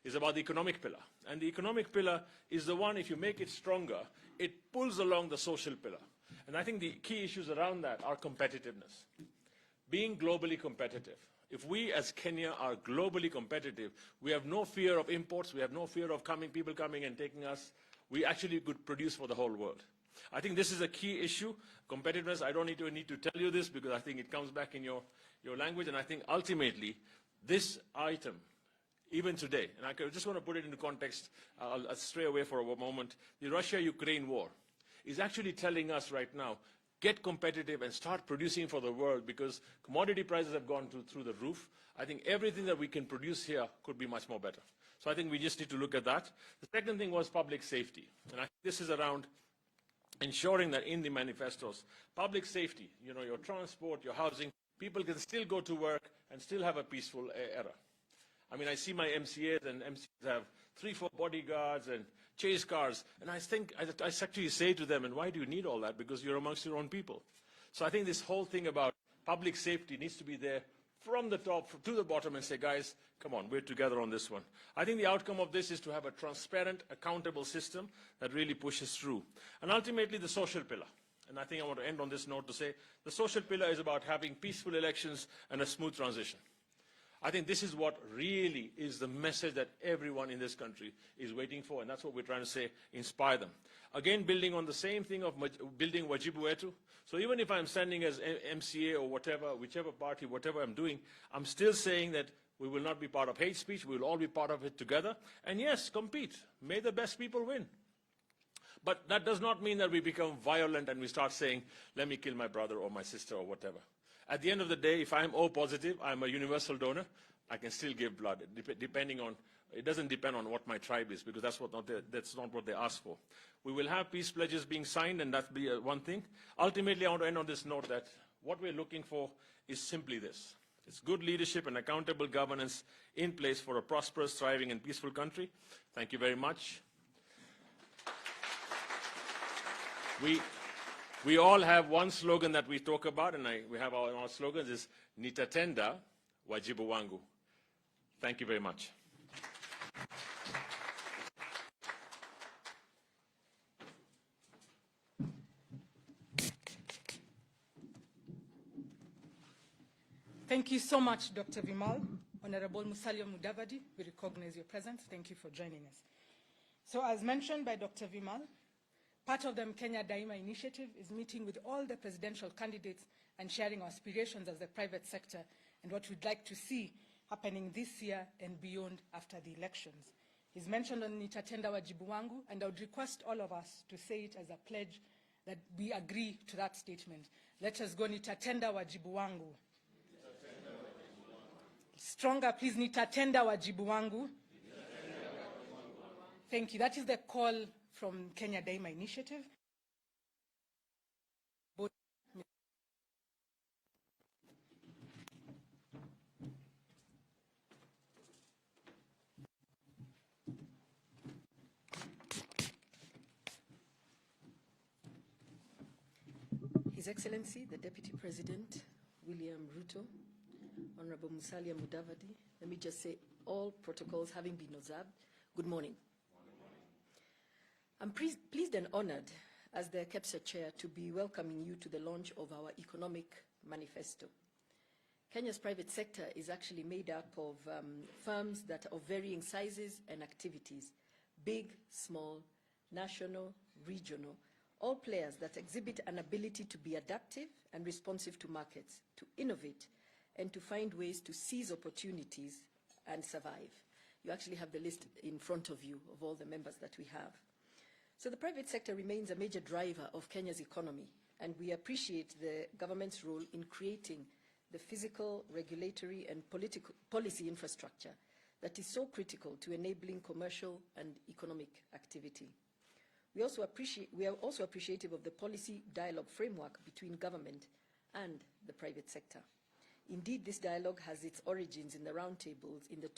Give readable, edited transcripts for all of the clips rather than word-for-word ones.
is about the economic pillar. And the economic pillar is the one, if you make it stronger, it pulls along the social pillar. And I think the key issues around that are competitiveness. Being globally competitive. If we as Kenya are globally competitive, we have no fear of imports, we have no fear of people coming and taking us. We actually could produce for the whole world. I think this is a key issue. Competitiveness, I don't need to tell you this because I think it comes back in your language, and I think ultimately this item, even today, and I just want to put it into context, I'll stray away for a moment, the Russia-Ukraine war is actually telling us right now, get competitive and start producing for the world, because commodity prices have gone through the roof. I think everything that we can produce here could be much more better. So I think we just need to look at that. The second thing was public safety. And I think this is around ensuring that in the manifestos, public safety, you know, your transport, your housing, people can still go to work and still have a peaceful era. I mean, I see my MCAs, and MCAs have 3-4 bodyguards and chase cars. And I think, I actually say to them, and why do you need all that? Because you're amongst your own people. So I think this whole thing about public safety needs to be there from the top to the bottom and say, guys, come on, we're together on this one. I think the outcome of this is to have a transparent, accountable system that really pushes through. And ultimately, the social pillar. And I think I want to end on this note to say, the social pillar is about having peaceful elections and a smooth transition. I think this is what really is the message that everyone in this country is waiting for, and that's what we're trying to say, inspire them. Again, building on the same thing of building wajibu wetu. So even if I'm standing as MCA or whatever, whichever party, whatever I'm doing, I'm still saying that we will not be part of hate speech, we will all be part of it together. And yes, compete. May the best people win. But that does not mean that we become violent and we start saying, let me kill my brother or my sister or whatever. At the end of the day, if I'm O positive, I'm a universal donor, I can still give blood, depending on, it doesn't depend on what my tribe is, because that's not what they ask for. We will have peace pledges being signed, and that'll be one thing. Ultimately, I want to end on this note that what we're looking for is simply this. It's good leadership and accountable governance in place for a prosperous, thriving, and peaceful country. Thank you very much. We all have one slogan that we talk about, and we have our slogans is Nitatenda Wajibu Wangu. Thank you very much. Thank you so much, Dr. Vimal. Honorable Musalia Mudavadi, we recognize your presence. Thank you for joining us. So as mentioned by Dr. Vimal, part of the Kenya Daima initiative is meeting with all the presidential candidates and sharing our aspirations as the private sector and what we'd like to see happening this year and beyond after the elections. He's mentioned on Nitatenda Wajibu Wangu, and I would request all of us to say it as a pledge that we agree to that statement. Let us go Nitatenda Wajibu Wangu. Stronger, please. Nitatenda Wajibu Wangu. Thank you. That is the call from Kenya Daima Initiative. His Excellency, the Deputy President, William Ruto, Honorable Musalia Mudavadi, let me just say, all protocols having been observed, good morning. I'm pleased and honored as the KEPSA chair to be welcoming you to the launch of our economic manifesto. Kenya's private sector is actually made up of firms that are of varying sizes and activities, big, small, national, regional, all players that exhibit an ability to be adaptive and responsive to markets, to innovate, and to find ways to seize opportunities and survive. You actually have the list in front of you of all the members that we have. So the private sector remains a major driver of Kenya's economy, and we appreciate the government's role in creating the physical, regulatory, and policy infrastructure that is so critical to enabling commercial and economic activity. We are also appreciative of the policy dialogue framework between government and the private sector. Indeed, this dialogue has its origins in the roundtables in the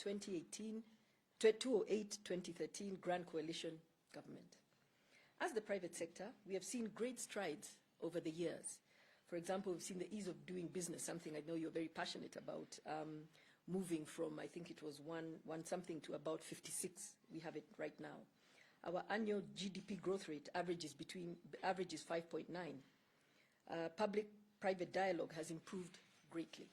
2008-2013 Grand Coalition government. As the private sector, we have seen great strides over the years. For example, we've seen the ease of doing business, something I know you're very passionate about. moving from, I think it was one something to about 56. We have it right now. Our annual GDP growth rate averages 5.9. Public-private dialogue has improved greatly.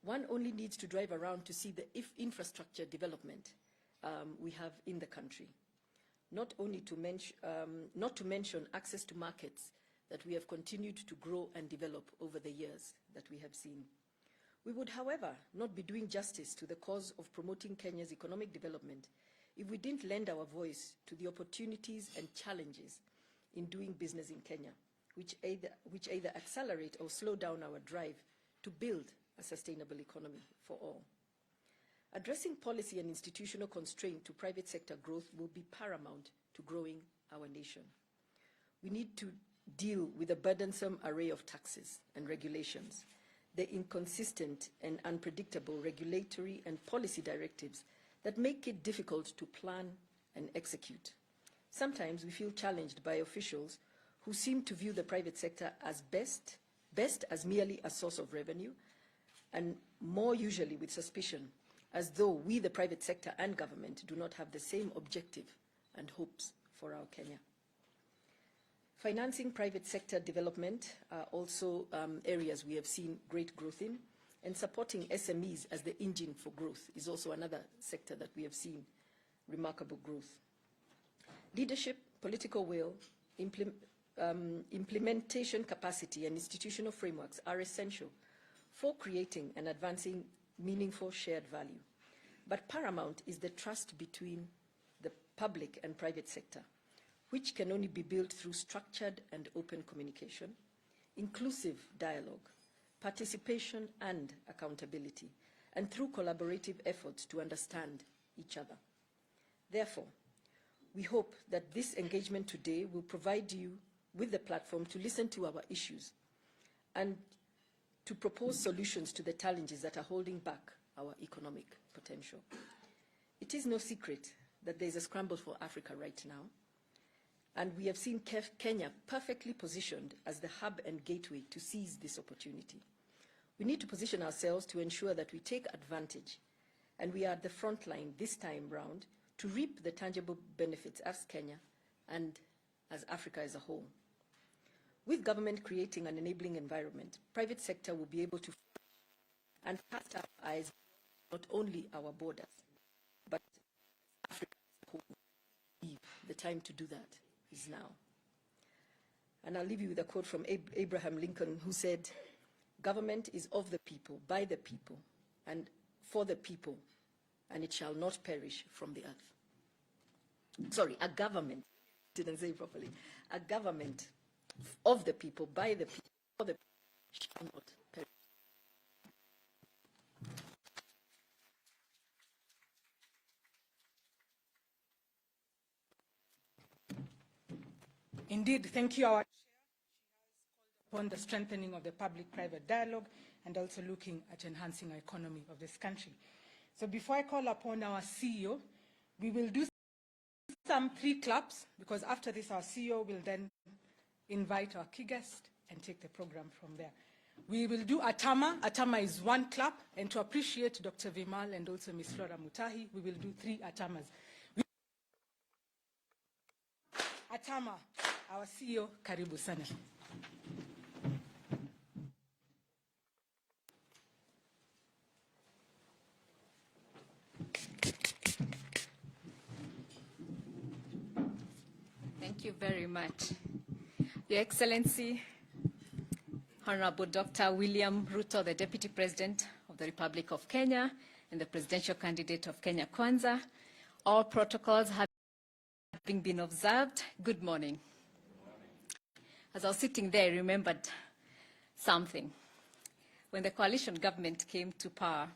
One only needs to drive around to see the infrastructure development we have in the country. Not to mention access to markets that we have continued to grow and develop over the years that we have seen. We would, however, not be doing justice to the cause of promoting Kenya's economic development if we didn't lend our voice to the opportunities and challenges in doing business in Kenya, which either accelerate or slow down our drive to build a sustainable economy for all. Addressing policy and institutional constraint to private sector growth will be paramount to growing our nation. We need to deal with a burdensome array of taxes and regulations, the inconsistent and unpredictable regulatory and policy directives that make it difficult to plan and execute. Sometimes we feel challenged by officials who seem to view the private sector as best as merely a source of revenue, and more usually with suspicion, as though we, the private sector and government, do not have the same objective and hopes for our Kenya. Financing private sector development are also areas we have seen great growth in, and supporting SMEs as the engine for growth is also another sector that we have seen remarkable growth. Leadership, political will, implementation capacity, and institutional frameworks are essential for creating and advancing meaningful shared value. But paramount is the trust between the public and private sector, which can only be built through structured and open communication, inclusive dialogue, participation and accountability, and through collaborative efforts to understand each other. Therefore, we hope that this engagement today will provide you with the platform to listen to our issues and to propose solutions to the challenges that are holding back our economic potential. It is no secret that there is a scramble for Africa right now, and we have seen Kenya perfectly positioned as the hub and gateway to seize this opportunity. We need to position ourselves to ensure that we take advantage, and we are at the front line this time round to reap the tangible benefits as Kenya and as Africa as a whole. With government creating an enabling environment, private sector will be able to and cast our eyes not only our borders, but Africa as a whole. The time to do that is now. And I'll leave you with a quote from Abraham Lincoln, who said, "Government is of the people, by the people, and for the people, and it shall not perish from the earth." Sorry, a government, didn't say it properly, a government of the people, by the people, for the people, shall not perish. Indeed, thank you, our chair. She has called upon the strengthening of the public-private dialogue and also looking at enhancing the economy of this country. So before I call upon our CEO, we will do some 3 claps, because after this our CEO will then invite our key guest and take the program from there. We will do Atama. Atama is 1 clap, and to appreciate Dr. Vimal and also Ms. Flora Mutahi, we will do 3 Atamas. Atama, our CEO, karibu sana. Thank you very much. Your Excellency, Honorable Dr. William Ruto, the Deputy President of the Republic of Kenya and the presidential candidate of Kenya Kwanza, all protocols having been observed, good morning. As I was sitting there, I remembered something. When the coalition government came to power,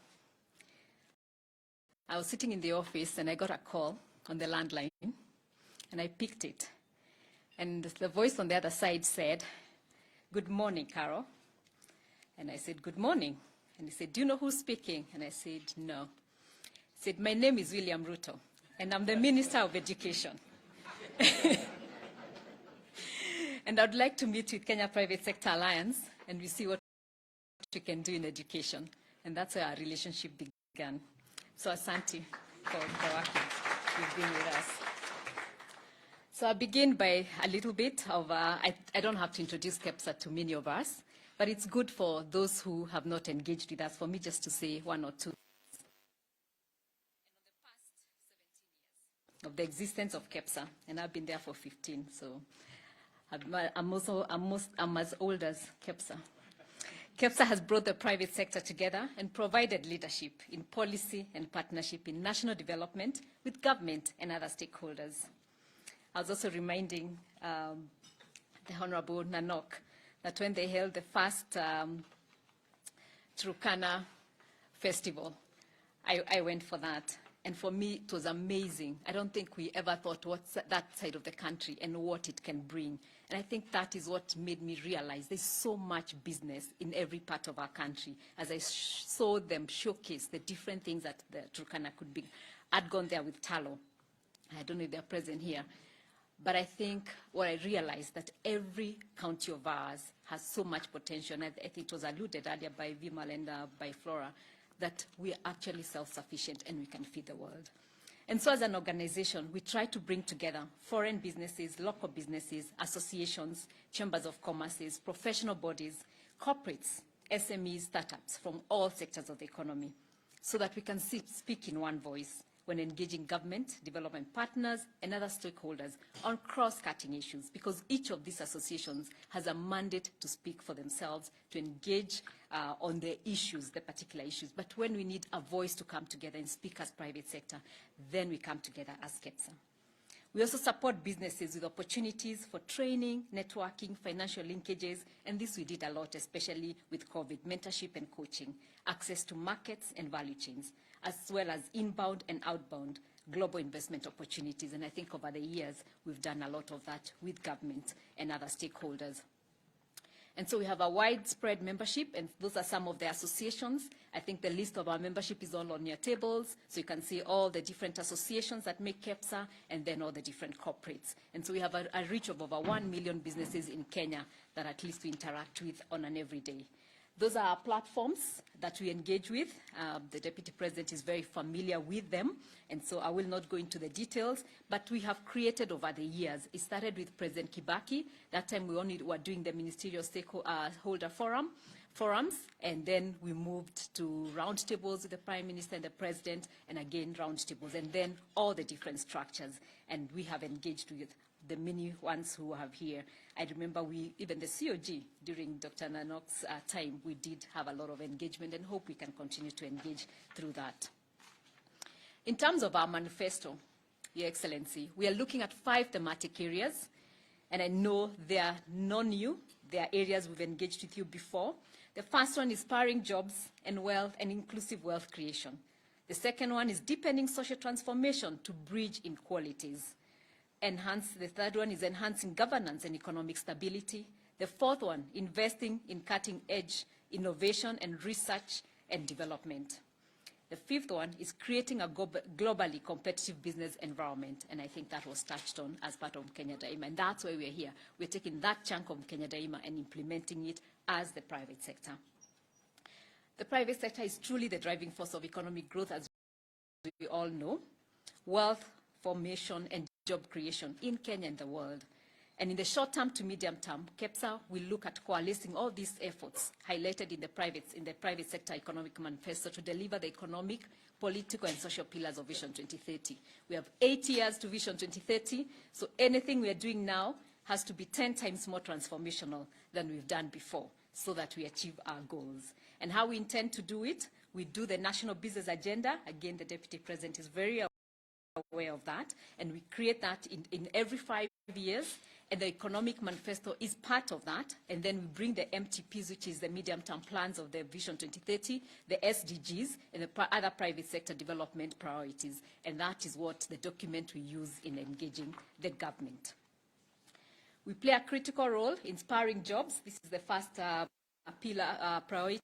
I was sitting in the office and I got a call on the landline, and I picked it. And the voice on the other side said, "Good morning, Carol." And I said, "Good morning." And he said, "Do you know who's speaking?" And I said, "No." He said, "My name is William Ruto, and I'm the Minister of Education." And I'd like to meet with Kenya Private Sector Alliance, and we see what we can do in education. And that's where our relationship began. So Asante for the work you've been with us. So I'll begin by a little bit of, I don't have to introduce KEPSA to many of us, but it's good for those who have not engaged with us, for me just to say one or two. Of the existence of KEPSA, and I've been there for 15, so I'm as old as KEPSA. KEPSA has brought the private sector together and provided leadership in policy and partnership in national development with government and other stakeholders. I was also reminding the Honorable Nanok that when they held the first Turkana festival, I went for that. And for me, it was amazing. I don't think we ever thought what's that side of the country and what it can bring. And I think that is what made me realize there's so much business in every part of our country. As I saw them showcase the different things that the Turkana could be. I'd gone there with Talo. I don't know if they're present here. But I think what I realized that every county of ours has so much potential. And I think it was alluded earlier by Vimal and by Flora, that we are actually self-sufficient and we can feed the world. And so as an organization, we try to bring together foreign businesses, local businesses, associations, chambers of commerce, professional bodies, corporates, SMEs, startups from all sectors of the economy so that we can speak in one voice when engaging government, development partners, and other stakeholders on cross-cutting issues, because each of these associations has a mandate to speak for themselves, to engage on the issues, the particular issues. But when we need a voice to come together and speak as private sector, then we come together as KEPSA. We also support businesses with opportunities for training, networking, financial linkages, and this we did a lot, especially with COVID, mentorship and coaching, access to markets and value chains, as well as inbound and outbound global investment opportunities. And I think over the years, we've done a lot of that with government and other stakeholders. And so we have a widespread membership, and those are some of the associations. I think the list of our membership is all on your tables, so you can see all the different associations that make KEPSA, and then all the different corporates. And so we have a reach of over 1 million businesses in Kenya that at least we interact with on an everyday. Those are our platforms that we engage with. The Deputy President is very familiar with them, and so I will not go into the details, but we have created over the years. It started with President Kibaki. That time we only were doing the ministerial stakeholder forums, and then we moved to roundtables with the Prime Minister and the President, and again roundtables, and then all the different structures. And we have engaged with the many ones who have here. I remember even the COG, during Dr. Nanok's time, we did have a lot of engagement and hope we can continue to engage through that. In terms of our manifesto, Your Excellency, we are looking at 5 thematic areas, and I know they are non-new. They are areas we've engaged with you before. The first one is powering jobs and wealth and inclusive wealth creation. The second one is deepening social transformation to bridge inequalities. The third one is enhancing governance and economic stability. The fourth one, investing in cutting-edge innovation and research and development. The fifth one is creating a globally competitive business environment, and I think that was touched on as part of Kenya Daima, and that's why we're here. We're taking that chunk of Kenya Daima and implementing it as the private sector. The private sector is truly the driving force of economic growth, as we all know. Wealth formation and job creation in Kenya and the world. And in the short term to medium term, KEPSA will look at coalescing all these efforts highlighted in the private sector economic manifesto to deliver the economic, political and social pillars of Vision 2030. We have 8 years to Vision 2030, so anything we are doing now has to be 10 times more transformational than we've done before so that we achieve our goals. And how we intend to do it, we do the National Business Agenda. Again, the Deputy President is very aware of that, and we create that in every 5 years, and the economic manifesto is part of that, and then we bring the MTPs, which is the medium-term plans of the Vision 2030, the SDGs, and the other private sector development priorities, and that is what the document we use in engaging the government. We play a critical role in inspiring jobs. This is the first pillar priority,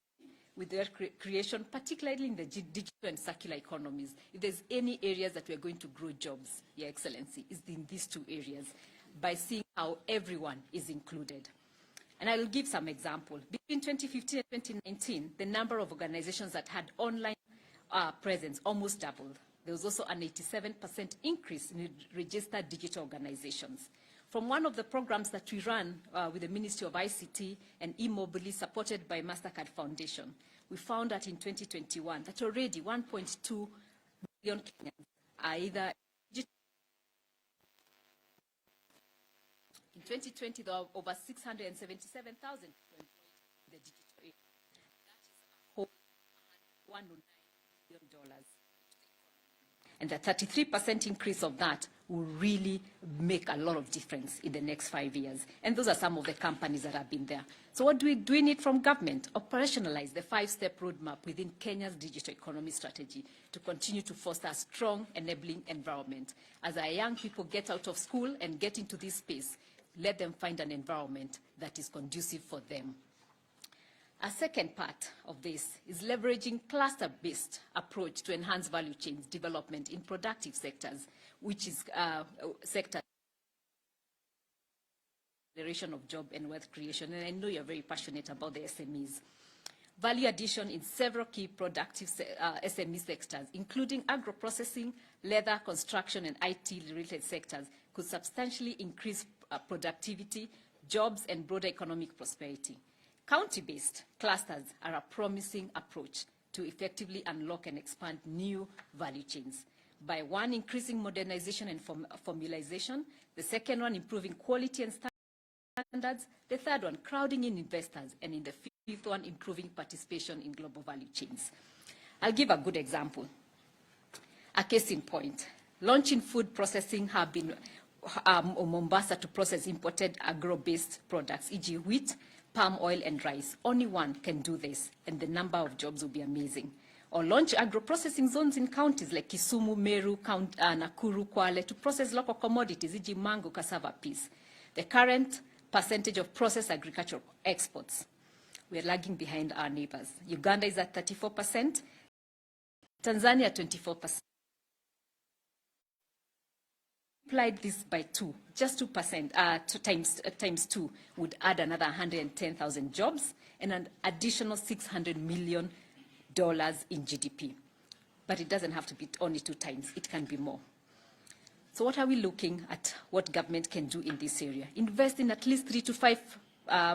with their creation, particularly in the digital and circular economies. If there's any areas that we're going to grow jobs, Your Excellency, is in these 2 areas, by seeing how everyone is included. And I will give some examples. Between 2015 and 2019, the number of organizations that had online presence almost doubled. There was also an 87% increase in registered digital organizations. From one of the programs that we ran with the Ministry of ICT and e-mobility supported by MasterCard Foundation, we found that in 2021 that already 1.2 million Kenyans are either digital. In 2020, there were over 677,000 people employed in the digital area. That is a whole $109 million. And the 33% increase of that will really make a lot of difference in the next 5 years. And those are some of the companies that have been there. So what do we need from government? Operationalize the 5-step roadmap within Kenya's digital economy strategy to continue to foster a strong, enabling environment. As our young people get out of school and get into this space, let them find an environment that is conducive for them. A second part of this is leveraging cluster-based approach to enhance value chains development in productive sectors, which is sector generation of job and wealth creation. And I know you're very passionate about the SMEs. Value addition in several key productive SME sectors, including agro-processing, leather, construction, and IT-related sectors, could substantially increase productivity, jobs, and broader economic prosperity. County-based clusters are a promising approach to effectively unlock and expand new value chains. By one, increasing modernization and formalization. The second one, improving quality and standards. The third one, crowding in investors. And in the fifth one, improving participation in global value chains. I'll give a good example. A case in point. Launching food processing hub in Mombasa to process imported agro-based products, e.g. wheat, palm oil, and rice. Only one can do this, and the number of jobs will be amazing. Or launch agro-processing zones in counties like Kisumu, Meru, Nakuru, Kwale to process local commodities, e.g. mango, cassava, peas. The current percentage of processed agricultural exports, we are lagging behind our neighbors. Uganda is at 34%, Tanzania 24%. Multiplied this by 2, just 2%, times 2 would add another 110,000 jobs and an additional $600 million in GDP. But it doesn't have to be only 2 times, it can be more. So what are we looking at what government can do in this area? Invest in at least 3 to 5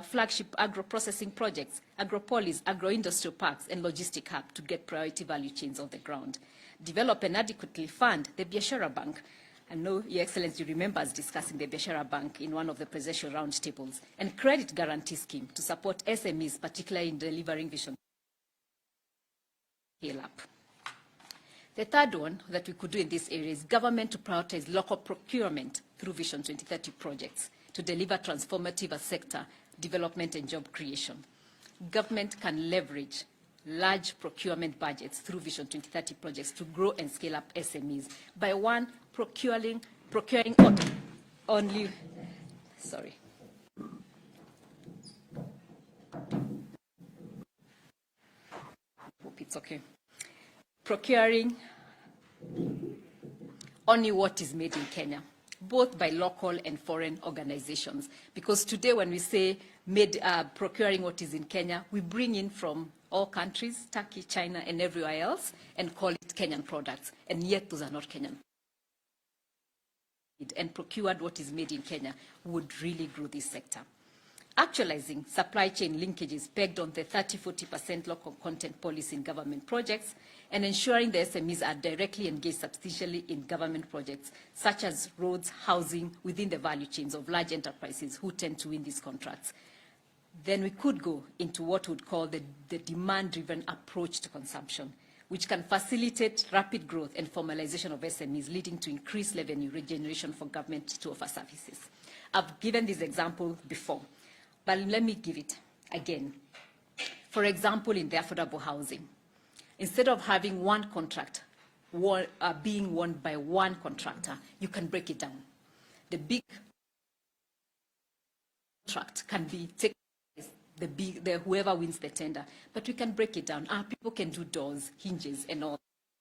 flagship agro-processing projects, agropolis, agro-industrial parks, and logistic hub to get priority value chains on the ground. Develop and adequately fund the Biashara Bank. I know, Your Excellency, you remember us discussing the Biashara Bank in one of the presidential roundtables, and credit guarantee scheme to support SMEs, particularly in delivering vision scale up. The third one that we could do in this area is government to prioritize local procurement through Vision 2030 projects to deliver transformative sector development and job creation. Government can leverage large procurement budgets through Vision 2030 projects to grow and scale up SMEs by one, procuring only, sorry. Hope it's okay. Procuring only what is made in Kenya, both by local and foreign organizations. Because today when we say procuring what is in Kenya, we bring in from all countries, Turkey, China, and everywhere else, and call it Kenyan products. And yet those are not Kenyan. And procured what is made in Kenya would really grow this sector. Actualizing supply chain linkages pegged on the 30-40% local content policy in government projects, and ensuring the SMEs are directly engaged substantially in government projects, such as roads, housing, within the value chains of large enterprises who tend to win these contracts. Then we could go into what we would call the demand-driven approach to consumption, which can facilitate rapid growth and formalization of SMEs, leading to increased revenue regeneration for government to offer services. I've given this example before, but let me give it again. For example, in the affordable housing, instead of having one contract being won by one contractor, you can break it down. The big contract can be taken whoever wins the tender, but we can break it down. People can do doors, hinges, and all,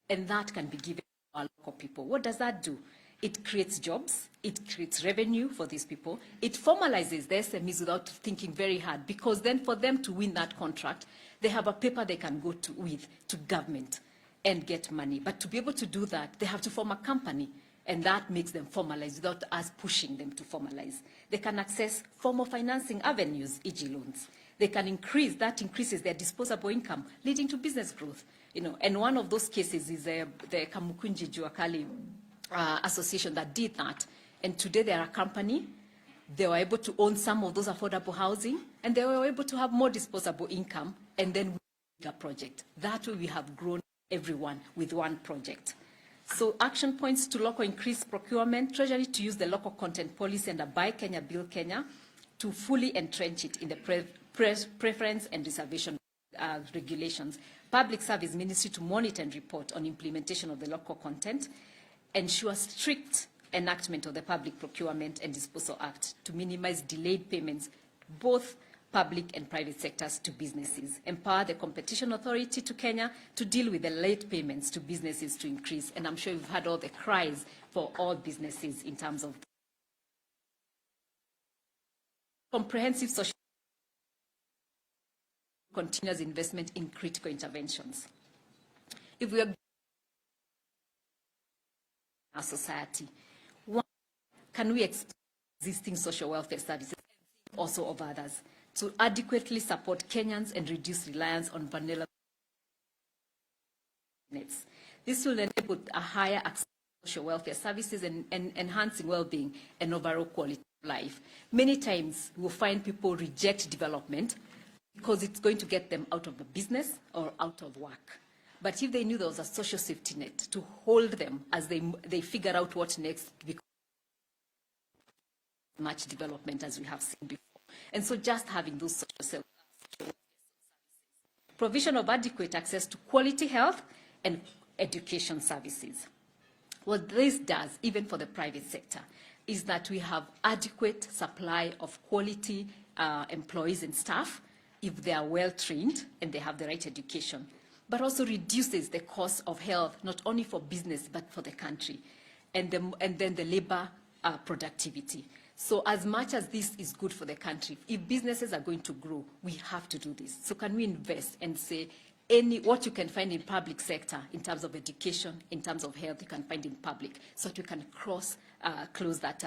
and that can be given to our local people. What does that do? It creates jobs, it creates revenue for these people, it formalizes the SMEs without thinking very hard, because then for them to win that contract, they have a paper they can go to government and get money. But to be able to do that, they have to form a company, and that makes them formalize without us pushing them to formalize. They can access formal financing avenues, e.g. loans. They can increases their disposable income, leading to business growth. And one of those cases is the Kamukunji Juakali association that did that. And today they are a company. They were able to own some of those affordable housing, and they were able to have more disposable income, and then we did a project. That way we have grown everyone with one project. So action points to local increased procurement, Treasury to use the local content policy and a Buy Kenya, Build Kenya to fully entrench it in the preference and reservation regulations. Public Service Ministry to monitor and report on implementation of the local content, ensure strict enactment of the Public Procurement and Disposal Act to minimize delayed payments, both public and private sectors, to businesses. Empower the Competition Authority to Kenya to deal with the late payments to businesses to increase. And I'm sure you've heard all the cries for all businesses in terms of comprehensive social continuous investment in critical interventions. If we are our society, one, can we expand existing social welfare services, also of others, to adequately support Kenyans and reduce reliance on vulnerable nets? This will enable a higher access to social welfare services and enhancing well-being and overall quality of life. Many times we'll find people reject development because it's going to get them out of the business or out of work. But if they knew there was a social safety net to hold them as they figure out what next, because much development as we have seen before. And so just having those social services. Provision of adequate access to quality health and education services. What this does, even for the private sector, is that we have adequate supply of quality employees and staff if they are well trained and they have the right education, but also reduces the cost of health, not only for business, but for the country, and then the labor productivity. So as much as this is good for the country, if businesses are going to grow, we have to do this. So can we invest and say, what you can find in public sector in terms of education, in terms of health, you can find in public, so that we can close that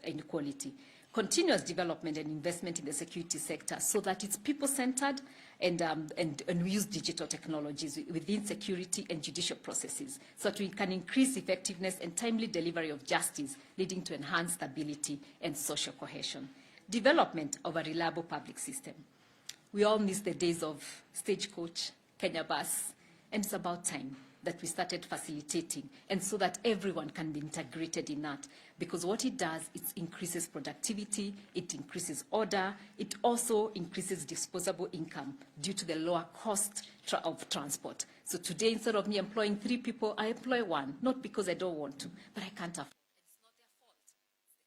inequality. Continuous development and investment in the security sector so that it's people-centered and we use digital technologies within security and judicial processes so that we can increase effectiveness and timely delivery of justice, leading to enhanced stability and social cohesion. Development of a reliable public system. We all miss the days of Stagecoach, Kenya Bus, and it's about time that we started facilitating, and so that everyone can be integrated in that. Because what it does, it increases productivity, it increases order, it also increases disposable income due to the lower cost of transport. So today, instead of me employing 3 people, I employ 1, not because I don't want to, but I can't afford.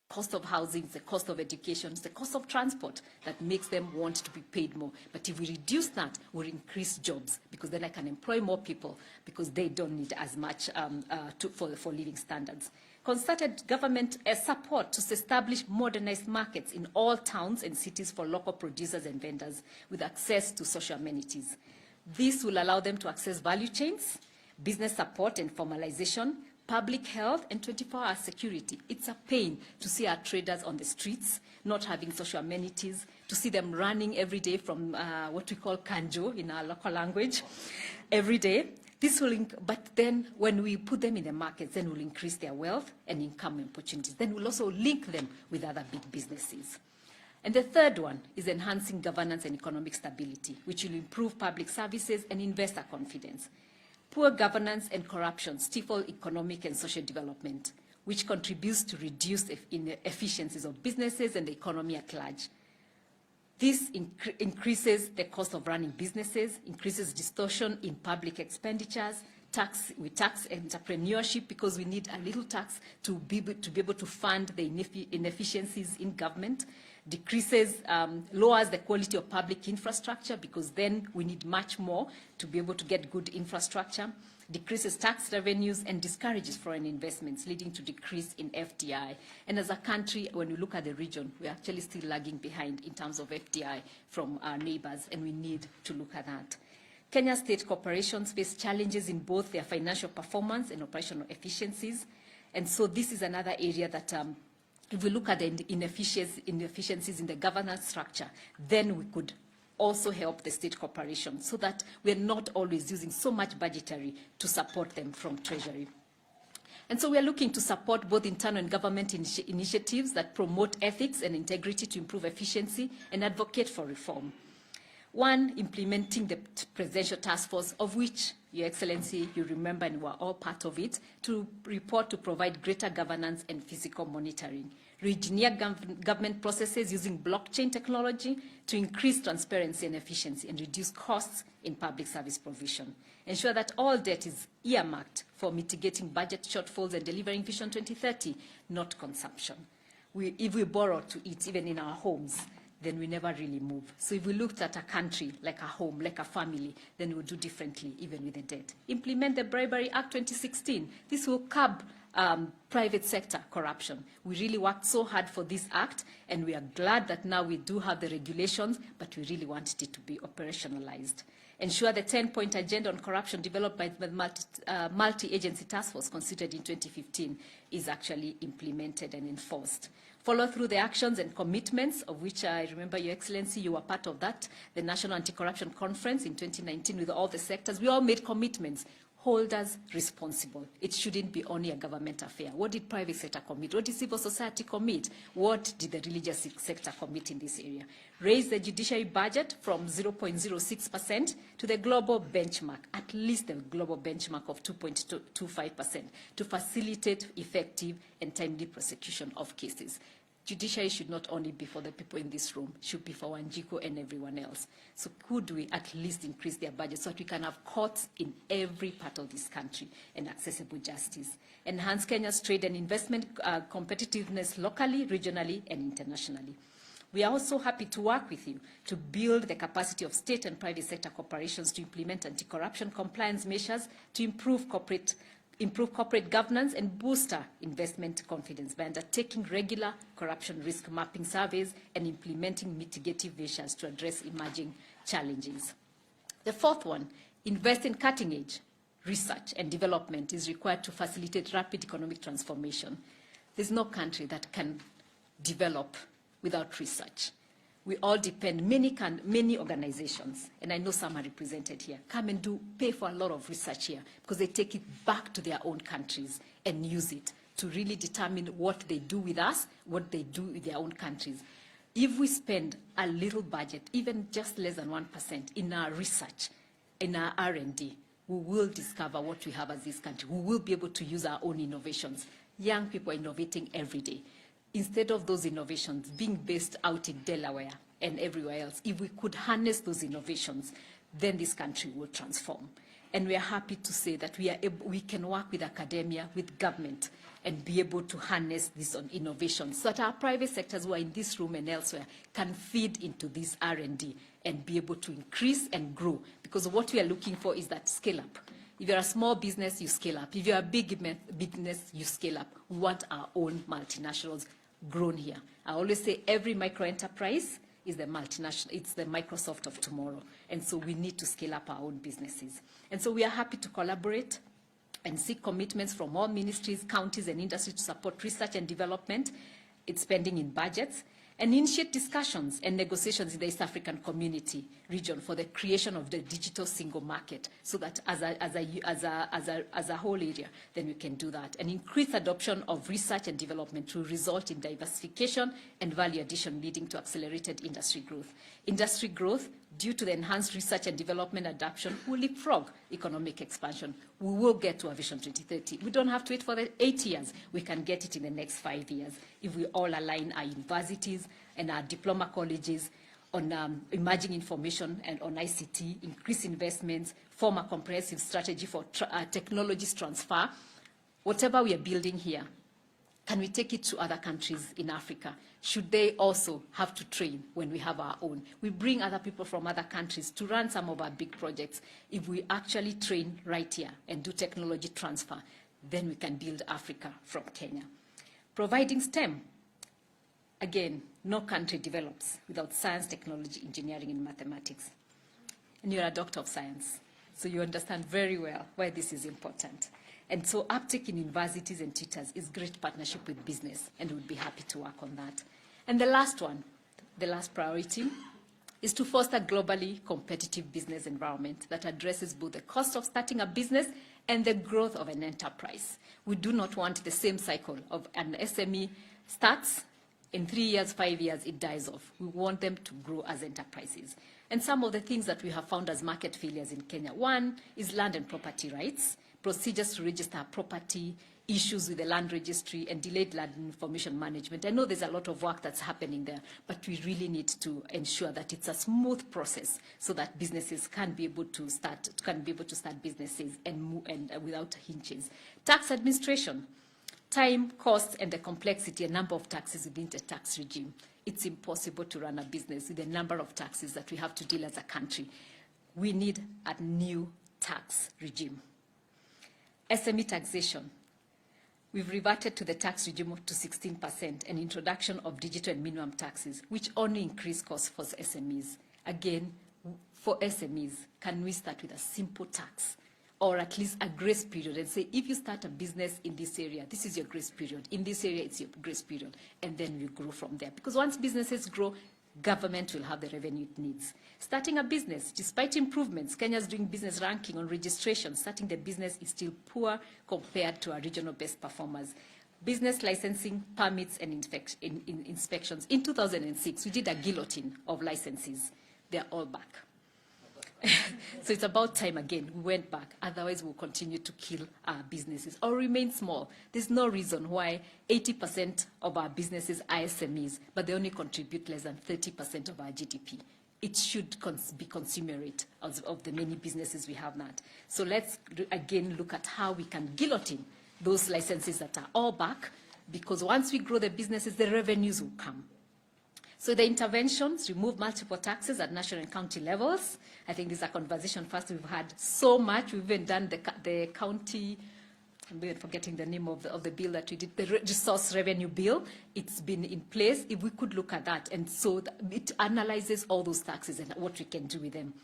Cost of housing, the cost of education, the cost of transport that makes them want to be paid more. But if we reduce that, we'll increase jobs, because then I can employ more people because they don't need as much for living standards. Concerted government support to establish modernized markets in all towns and cities for local producers and vendors with access to social amenities. This will allow them to access value chains, business support and formalization, public health, and 24-hour security. It's a pain to see our traders on the streets, not having social amenities, to see them running every day from what we call kanjo in our local language, every day. But then when we put them in the markets, then we'll increase their wealth and income opportunities. Then we'll also link them with other big businesses. And the third one is enhancing governance and economic stability, which will improve public services and investor confidence. Poor governance and corruption stifle economic and social development, which contributes to reduced inefficiencies of businesses and the economy at large. This increases the cost of running businesses, increases distortion in public expenditures, we tax entrepreneurship because we need a little tax to be able to fund the inefficiencies in government, lowers the quality of public infrastructure because then we need much more to be able to get good infrastructure, decreases tax revenues, and discourages foreign investments, leading to decrease in FDI. And as a country, when we look at the region, we're actually still lagging behind in terms of FDI from our neighbors, and we need to look at that. Kenya state corporations face challenges in both their financial performance and operational efficiencies. And so this is another area that if we look at the inefficiencies in the governance structure, then we could also help the state corporations so that we're not always using so much budgetary to support them from Treasury. And so we are looking to support both internal and government initiatives that promote ethics and integrity to improve efficiency and advocate for reform. One, implementing the Presidential Task Force, of which, Your Excellency, you remember and were all part of it, to report to provide greater governance and physical monitoring. Re-engineer government processes using blockchain technology to increase transparency and efficiency and reduce costs in public service provision. Ensure that all debt is earmarked for mitigating budget shortfalls and delivering Vision 2030, not consumption. If we borrow to eat, even in our homes, then we never really move. So if we looked at a country like a home, like a family, then we would do differently, even with the debt. Implement the Bribery Act 2016. This will curb private sector corruption. We really worked so hard for this act, and we are glad that now we do have the regulations, but we really wanted it to be operationalized. Ensure the 10-point agenda on corruption developed by the multi-agency task force considered in 2015 is actually implemented and enforced. Follow through the actions and commitments, of which I remember, Your Excellency, you were part of that, the National Anti-Corruption Conference in 2019 with all the sectors. We all made commitments. Hold us responsible. It shouldn't be only a government affair. What did private sector commit? What did civil society commit? What did the religious sector commit in this area? Raise the judiciary budget from 0.06% to the global benchmark, at least the global benchmark of 2.25%, to facilitate effective and timely prosecution of cases. Judiciary should not only be for the people in this room, it should be for Wanjiku and everyone else. So could we at least increase their budget so that we can have courts in every part of this country and accessible justice? Enhance Kenya's trade and investment competitiveness locally, regionally, and internationally. We are also happy to work with you to build the capacity of state and private sector corporations to implement anti-corruption compliance measures to improve corporate governance and boost investment confidence by undertaking regular corruption risk mapping surveys and implementing mitigative measures to address emerging challenges. The fourth one, invest in cutting-edge research and development is required to facilitate rapid economic transformation. There's no country that can develop without research. We all depend, many organizations, and I know some are represented here, come and pay for a lot of research here because they take it back to their own countries and use it to really determine what they do with us, what they do with their own countries. If we spend a little budget, even just less than 1% in our research, in our R&D, we will discover what we have as this country. We will be able to use our own innovations. Young people are innovating every day. Instead of those innovations being based out in Delaware and everywhere else, if we could harness those innovations, then this country will transform. And we are happy to say that we can work with academia, with government, and be able to harness this on innovation so that our private sectors who are in this room and elsewhere can feed into this R&D and be able to increase and grow. Because what we are looking for is that scale up. If you're a small business, you scale up. If you're a big business, you scale up. We want our own multinationals grown here. I always say every micro-enterprise is the multinational, it's the Microsoft of tomorrow. And so we need to scale up our own businesses. And so we are happy to collaborate and seek commitments from all ministries, counties, and industry to support research and development, its spending in budgets, and initiate discussions and negotiations in the East African community region for the creation of the digital single market, so that as a whole area, then we can do that. And increase adoption of research and development to result in diversification and value addition, leading to accelerated industry growth. Industry growth, due to the enhanced research and development adoption, will leapfrog economic expansion. We will get to our Vision 2030. We don't have to wait for the 8 years. We can get it in the next 5 years if we all align our universities and our diploma colleges on emerging information and on ICT, increase investments, form a comprehensive strategy for technologies transfer. Whatever we are building here Can we take it to other countries in Africa? Should they also have to train when we have our own? We bring other people from other countries to run some of our big projects. If we actually train right here and do technology transfer, then we can build Africa from Kenya. Providing STEM. Again, no country develops without science, technology, engineering, and mathematics. And you're a doctor of science, so you understand very well why this is important. And so uptake in universities and tutors is great partnership with business, and we'll be happy to work on that. And the last one, the last priority, is to foster globally competitive business environment that addresses both the cost of starting a business and the growth of an enterprise. We do not want the same cycle of an SME starts, in 3 years, 5 years, it dies off. We want them to grow as enterprises. And some of the things that we have found as market failures in Kenya, one is land and property rights, procedures to register property, issues with the land registry, and delayed land information management. I know there's a lot of work that's happening there, but we really need to ensure that it's a smooth process so that businesses can be able to start businesses and move without hinges. Tax administration, time, cost, and the complexity and number of taxes within the tax regime. It's impossible to run a business with the number of taxes that we have to deal as a country. We need a new tax regime. SME taxation. We've reverted to the tax regime to 16% and introduction of digital and minimum taxes, which only increase costs for SMEs. Again, for SMEs, can we start with a simple tax or at least a grace period and say, if you start a business in this area, this is your grace period. In this area, it's your grace period. And then we grow from there. Because once businesses grow, government will have the revenue it needs. Starting a business, despite improvements, Kenya's doing business ranking on registration. Starting the business is still poor compared to our regional best performers. Business licensing, permits, and inspections. In 2006, we did a guillotine of licenses. They're all back. So it's about time again. We went back. Otherwise, we'll continue to kill our businesses or remain small. There's no reason why 80% of our businesses are SMEs, but they only contribute less than 30% of our GDP. It should be consumerate of the many businesses we have now. So let's again look at how we can guillotine those licenses that are all back, because once we grow the businesses, the revenues will come. So the interventions, remove multiple taxes at national and county levels. I think this is a conversation first. We've had so much. We've even done the county, I'm forgetting the name of the bill that we did, the resource revenue bill. It's been in place. If we could look at that, and so it analyzes all those taxes and what we can do with them.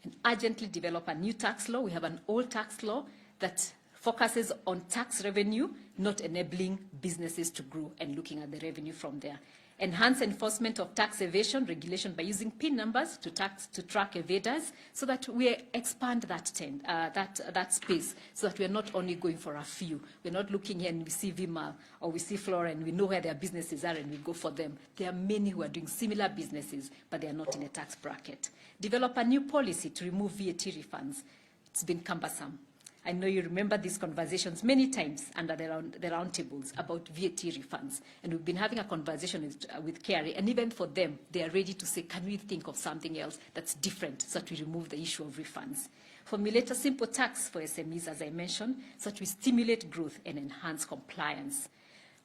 And urgently develop a new tax law. We have an old tax law that focuses on tax revenue, not enabling businesses to grow and looking at the revenue from there. Enhance enforcement of tax evasion regulation by using PIN numbers to track evaders, so that we expand that space, so that we are not only going for a few. We're not looking here and we see Vimal or we see Flora and we know where their businesses are and we go for them. There are many who are doing similar businesses, but they are not in a tax bracket. Develop a new policy to remove VAT refunds. It's been cumbersome. I know you remember these conversations many times under the round tables about VAT refunds. And we've been having a conversation with KRA, and even for them, they are ready to say, can we think of something else that's different so that we remove the issue of refunds? Formulate a simple tax for SMEs, as I mentioned, so that we stimulate growth and enhance compliance.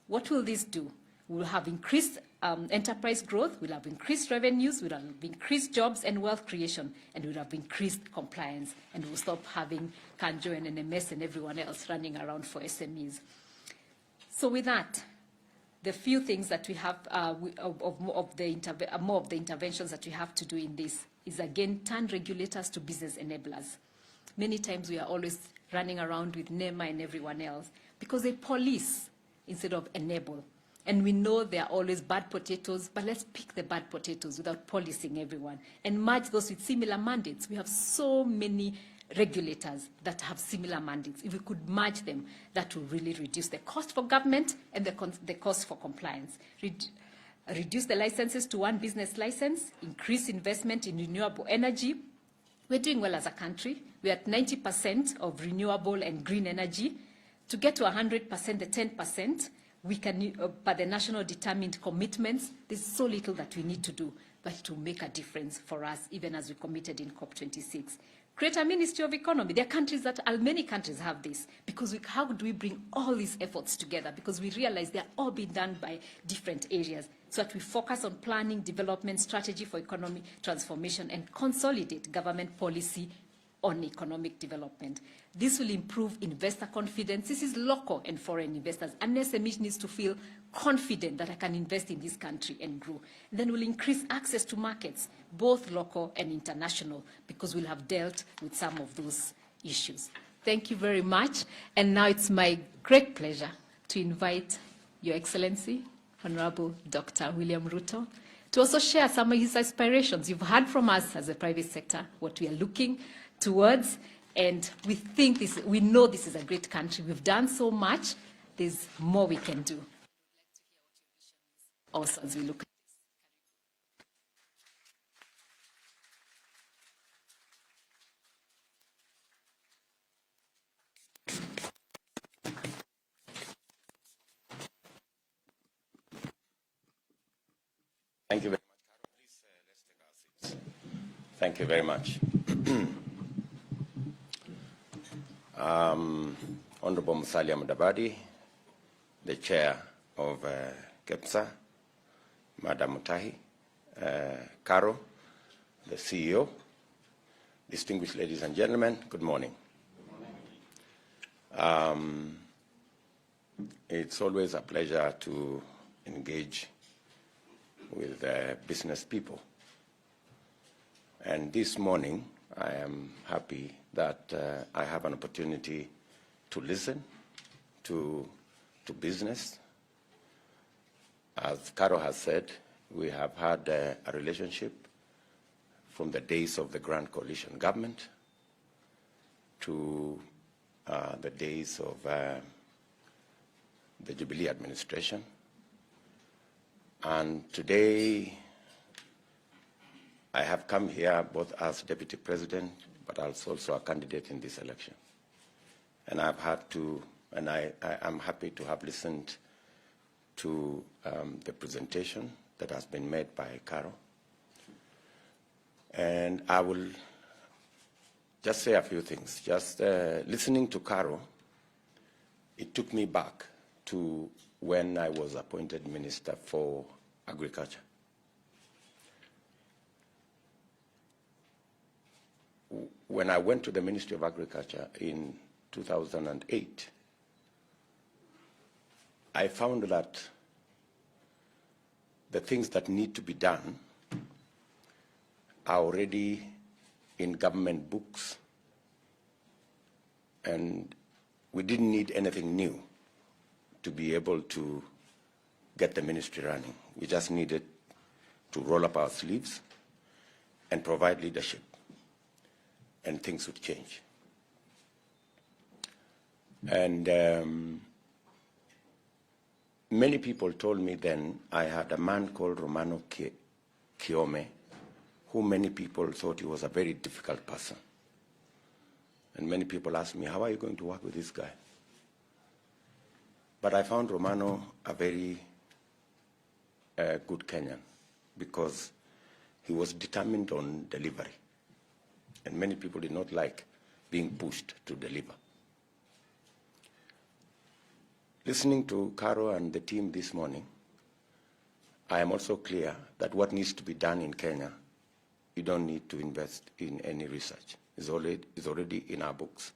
What will this do? We'll have increased enterprise growth, we'll have increased revenues, we'll have increased jobs and wealth creation, and we'll have increased compliance, and we'll stop having Kanjo and NMS and everyone else running around for SMEs. So with that, the few things that we have, more of the interventions that we have to do in this is, again, turn regulators to business enablers. Many times we are always running around with NEMA and everyone else because they police instead of enable. And we know there are always bad potatoes, but let's pick the bad potatoes without policing everyone and merge those with similar mandates. We have so many regulators that have similar mandates. If we could merge them, that will really reduce the cost for government and the cost for compliance. Reduce the licenses to one business license, increase investment in renewable energy. We're doing well as a country. We're at 90% of renewable and green energy. To get to 100%, the 10%, we can, by the national determined commitments, there's so little that we need to do, but to make a difference for us, even as we committed in COP26. create a Ministry of Economy. There are countries that, many countries have this, because how do we bring all these efforts together? Because we realize they're all being done by different areas, so that we focus on planning, development, strategy for economic transformation, and consolidate government policy on economic development. This will improve investor confidence. This is local and foreign investors. An SME needs to feel confident that I can invest in this country and grow. Then we'll increase access to markets, both local and international, because we'll have dealt with some of those issues. Thank you very much. And now it's my great pleasure to invite Your Excellency, Honorable Dr. William Ruto, to also share some of his aspirations. You've heard from us as a private sector what we are looking towards, and we know this is a great country. We've done so much. There's more we can do. Also, as we look at Thank you very much, Carol. Please, let's take our seats. Thank you very much. Honorable Musalia Mudavadi, the chair of KEPSA, Madam Mutahi, Caro, the CEO, distinguished ladies and gentlemen, good morning. It's always a pleasure to engage with business people. And this morning, I am happy that I have an opportunity to listen to business. As Caro has said, we have had a relationship from the days of the Grand Coalition government to the days of the Jubilee administration. And today, I have come here both as Deputy President, but as also a candidate in this election. And I've had to, and I am happy to have listened to the presentation that has been made by Caro. And I will just say a few things. Just listening to Caro, it took me back to when I was appointed Minister for Agriculture. When I went to the Ministry of Agriculture in 2008, I found that the things that need to be done are already in government books, and we didn't need anything new to be able to get the ministry running. We just needed to roll up our sleeves and provide leadership, and things would change. And many people told me then I had a man called Romano Kiome, who many people thought he was a very difficult person. And many people asked me, how are you going to work with this guy? But I found Romano a very good Kenyan, because he was determined on delivery. And many people did not like being pushed to deliver. Listening to Caro and the team this morning, I am also clear that what needs to be done in Kenya, you don't need to invest in any research. It's already in our books.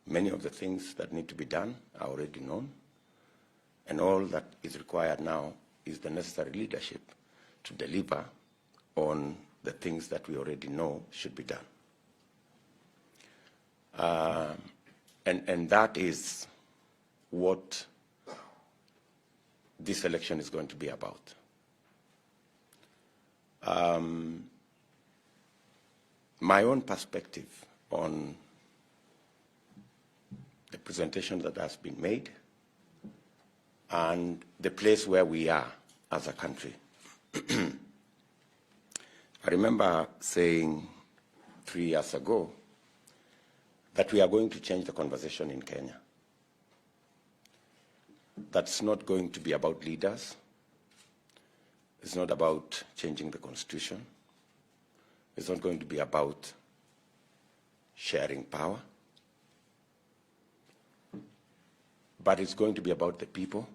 Many of the things that need to be done are already known, and all that is required now is the necessary leadership to deliver on the things that we already know should be done. And that is what this election is going to be about. My own perspective on the presentation that has been made and the place where we are as a country. I remember saying 3 years ago that we are going to change the conversation in Kenya. That's not going to be about leaders. It's not about changing the constitution. It's not going to be about sharing power, but it's going to be about the people.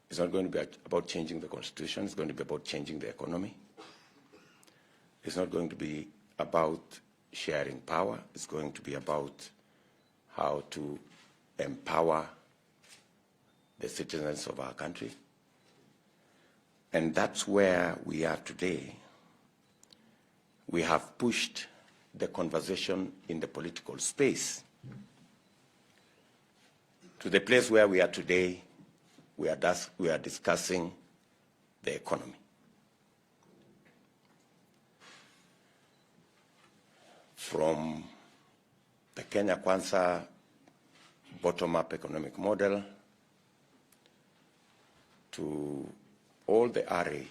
It's not going to be about changing the constitution. It's going to be about changing the economy. It's not going to be about sharing power. It's going to be about how to empower the citizens of our country. And that's where we are today. We have pushed the conversation in the political space to the place where we are today. We are discussing the economy. From the Kenya Kwanza bottom-up economic model to all the array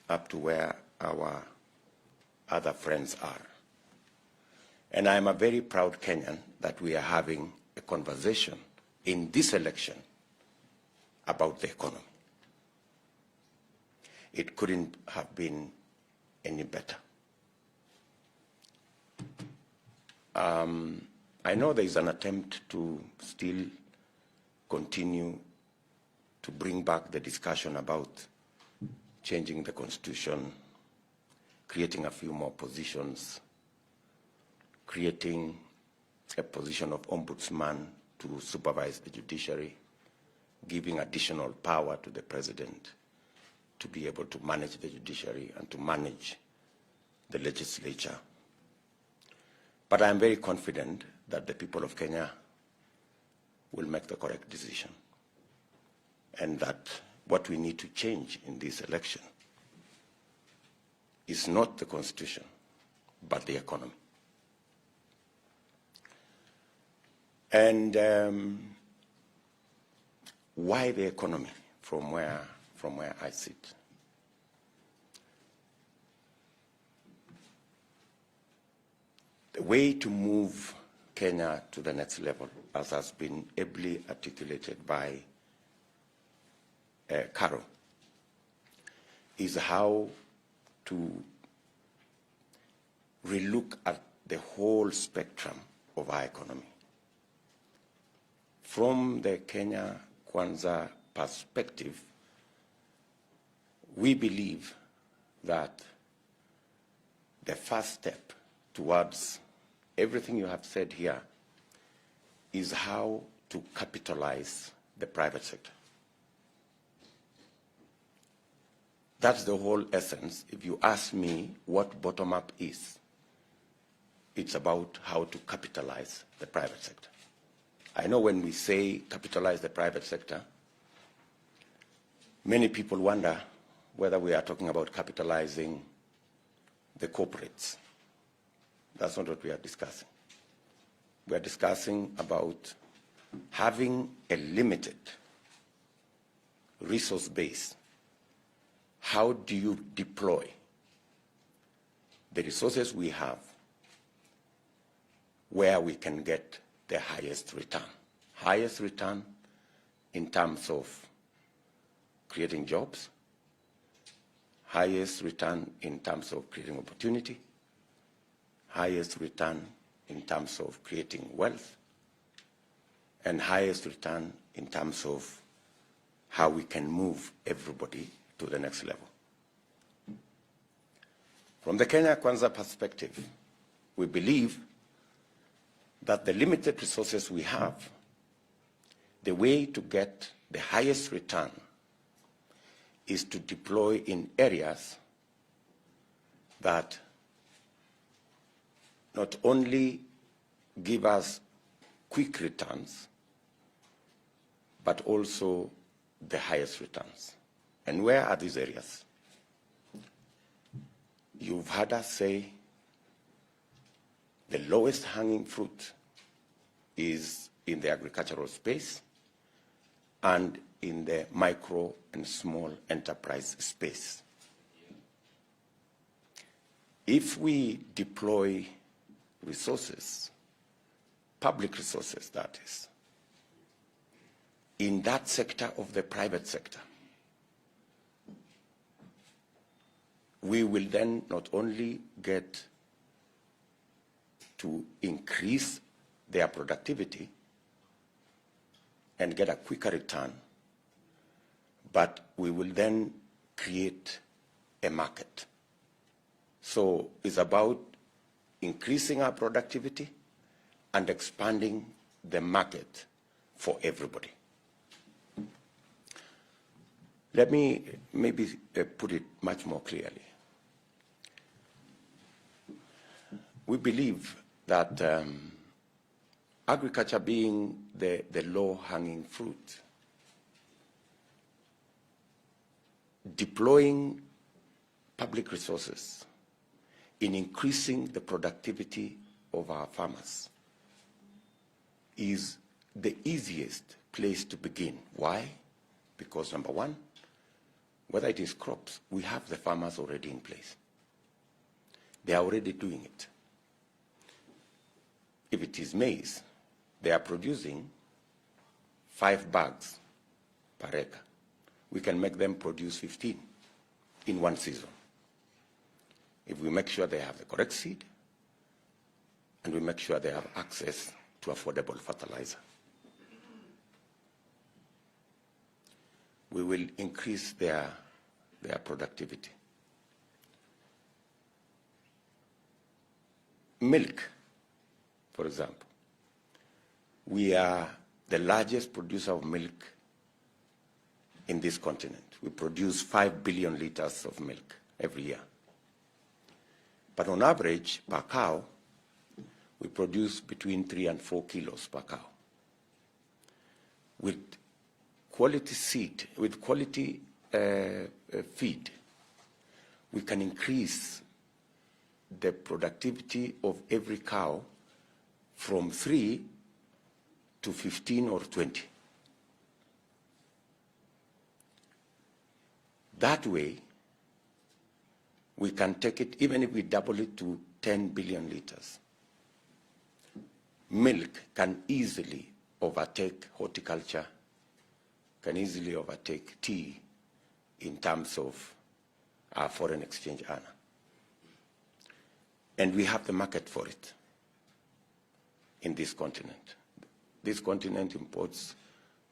up to where our other friends are. And I am a very proud Kenyan that we are having a conversation in this election about the economy. It couldn't have been any better. I know there is an attempt to still continue to bring back the discussion about changing the constitution, creating a few more positions, creating a position of ombudsman to supervise the judiciary, giving additional power to the president to be able to manage the judiciary and to manage the legislature. But I am very confident that the people of Kenya will make the correct decision, and that what we need to change in this election is not the constitution, but the economy. And why the economy from where I sit? The way to move Kenya to the next level, as has been ably articulated by Carol, is how to relook at the whole spectrum of our economy. From the Kenya Kwanza perspective, we believe that the first step towards everything you have said here is how to capitalize the private sector. That's the whole essence. If you ask me what bottom-up is, it's about how to capitalize the private sector. I know when we say capitalize the private sector, many people wonder whether we are talking about capitalizing the corporates. That's not what we are discussing. We are discussing about having a limited resource base. How do you deploy the resources we have where we can get the highest return? Highest return in terms of creating jobs, highest return in terms of creating opportunity, highest return in terms of creating wealth, and highest return in terms of how we can move everybody to the next level. From the Kenya Kwanza perspective, we believe that the limited resources we have, the way to get the highest return is to deploy in areas that not only give us quick returns, but also the highest returns. And where are these areas? You've heard us say the lowest hanging fruit is in the agricultural space and in the micro and small enterprise space. If we deploy resources, public resources that is, in that sector of the private sector, we will then not only get to increase their productivity and get a quicker return, but we will then create a market. So it's about increasing our productivity and expanding the market for everybody. Let me maybe put it much more clearly. We believe that agriculture being the low-hanging fruit, deploying public resources in increasing the productivity of our farmers is the easiest place to begin. Why? Because number one, whether it is crops, we have the farmers already in place. They are already doing it. If it is maize, they are producing 5 bags per acre. We can make them produce 15 in one season. If we make sure they have the correct seed, and we make sure they have access to affordable fertilizer, we will increase their productivity. Milk, for example. We are the largest producer of milk in this continent. We produce 5 billion liters of milk every year. But on average, per cow, we produce between 3 and 4 kilos per cow. With quality seed, with quality feed, we can increase the productivity of every cow from 3 to 15 or 20. That way, we can take it, even if we double it to 10 billion liters. Milk can easily overtake horticulture, can easily overtake tea in terms of our foreign exchange earner. And we have the market for it in this continent. This continent imports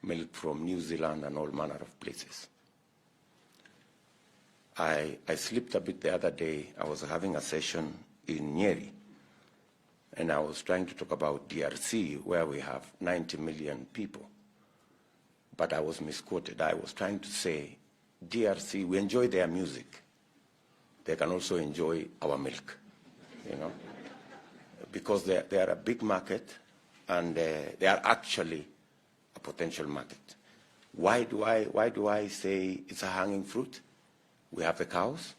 milk from New Zealand and all manner of places. I slipped a bit the other day. I was having a session in Nyeri, and I was trying to talk about DRC, where we have 90 million people. But I was misquoted. I was trying to say, DRC, we enjoy their music. They can also enjoy our milk, you know, because they are a big market, and they are actually a potential market. Why do I say it's a hanging fruit? We have the cows.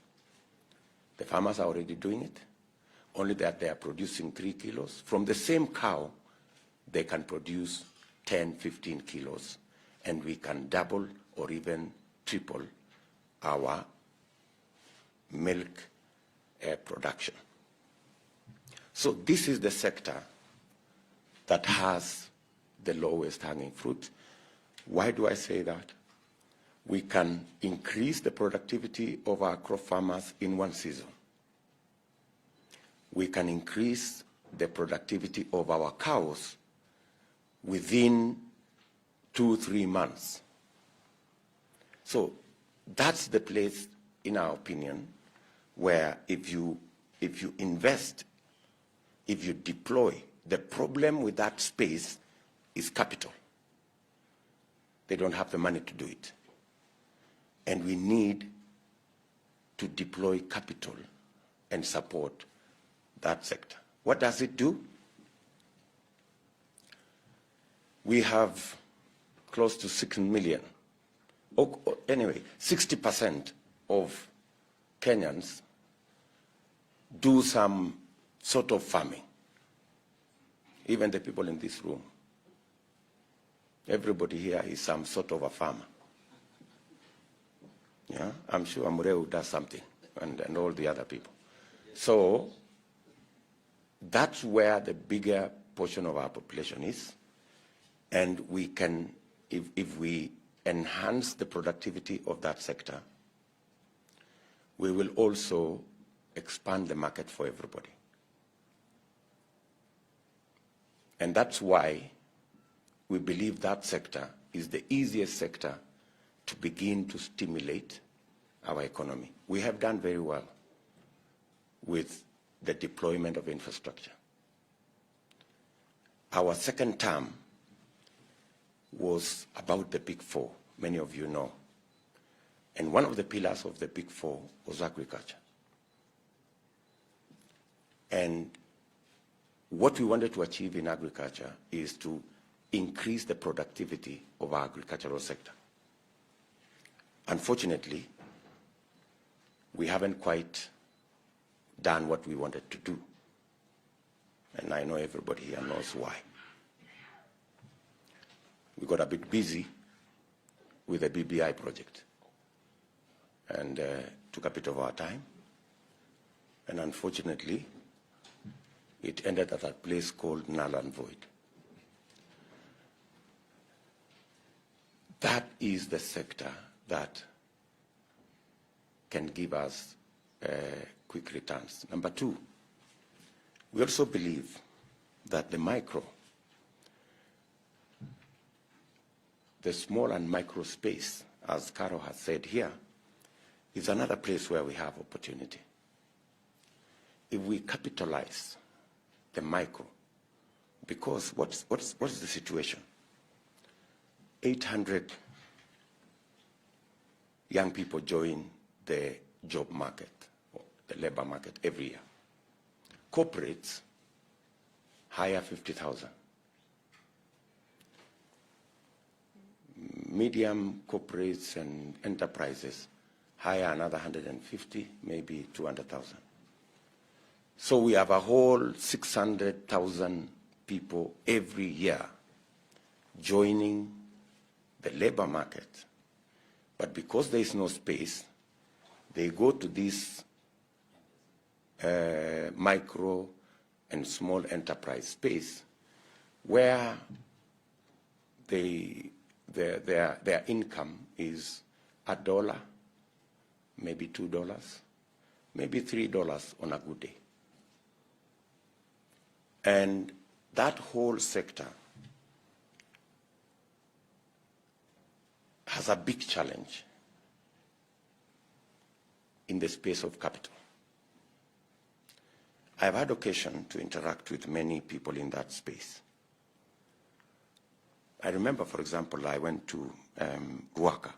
The farmers are already doing it, only that they are producing 3 kilos. From the same cow, they can produce 10, 15 kilos, and we can double or even triple our milk production. So this is the sector that has the lowest hanging fruit. Why do I say that? We can increase the productivity of our crop farmers in one season. We can increase the productivity of our cows within 2-3 months. So that's the place, in our opinion, where if you invest, if you deploy, the problem with that space is capital. They don't have the money to do it. And we need to deploy capital and support that sector. What does it do? We have close to 6 million. Anyway, 60% of Kenyans do some sort of farming. Even the people in this room. Everybody here is some sort of a farmer. Yeah, I'm sure Amureu does something, and all the other people. So that's where the bigger portion of our population is, and we can, if we enhance the productivity of that sector, we will also expand the market for everybody. And that's why we believe that sector is the easiest sector to begin to stimulate our economy. We have done very well with the deployment of infrastructure. Our second term was about the Big Four, many of you know. And one of the pillars of the Big Four was agriculture. And what we wanted to achieve in agriculture is to increase the productivity of our agricultural sector. Unfortunately, we haven't quite done what we wanted to do. And I know everybody here knows why. We got a bit busy with the BBI project and took a bit of our time. And unfortunately, it ended at a place called null and void. That is the sector that can give us quick returns. Number two, we also believe that the micro, the small and micro space, as Caro has said here, is another place where we have opportunity. If we capitalize the micro, because what's the situation? 800 young people join the job market, or the labor market every year. Corporates hire 50,000. Medium corporates and enterprises hire another 150, maybe 200,000. So we have a whole 600,000 people every year joining the labor market. But because there is no space, they go to this micro and small enterprise space where their income is $1, maybe $2, maybe $3 on a good day. And that whole sector has a big challenge in the space of capital. I've had occasion to interact with many people in that space. I remember, for example, I went to Ruaka,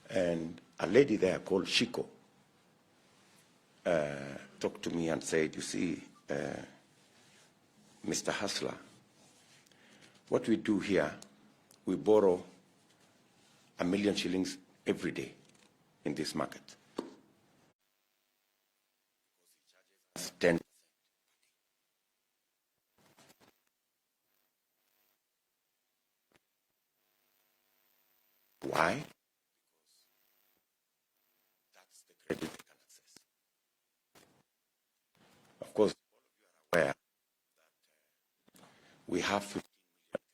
and a lady there called Shiko talked to me and said, you see, Mr. Hustler, what we do here, we borrow 1 million shillings every day in this market. 10. Why? That's the credit they can access. Of course, you are aware that we have 15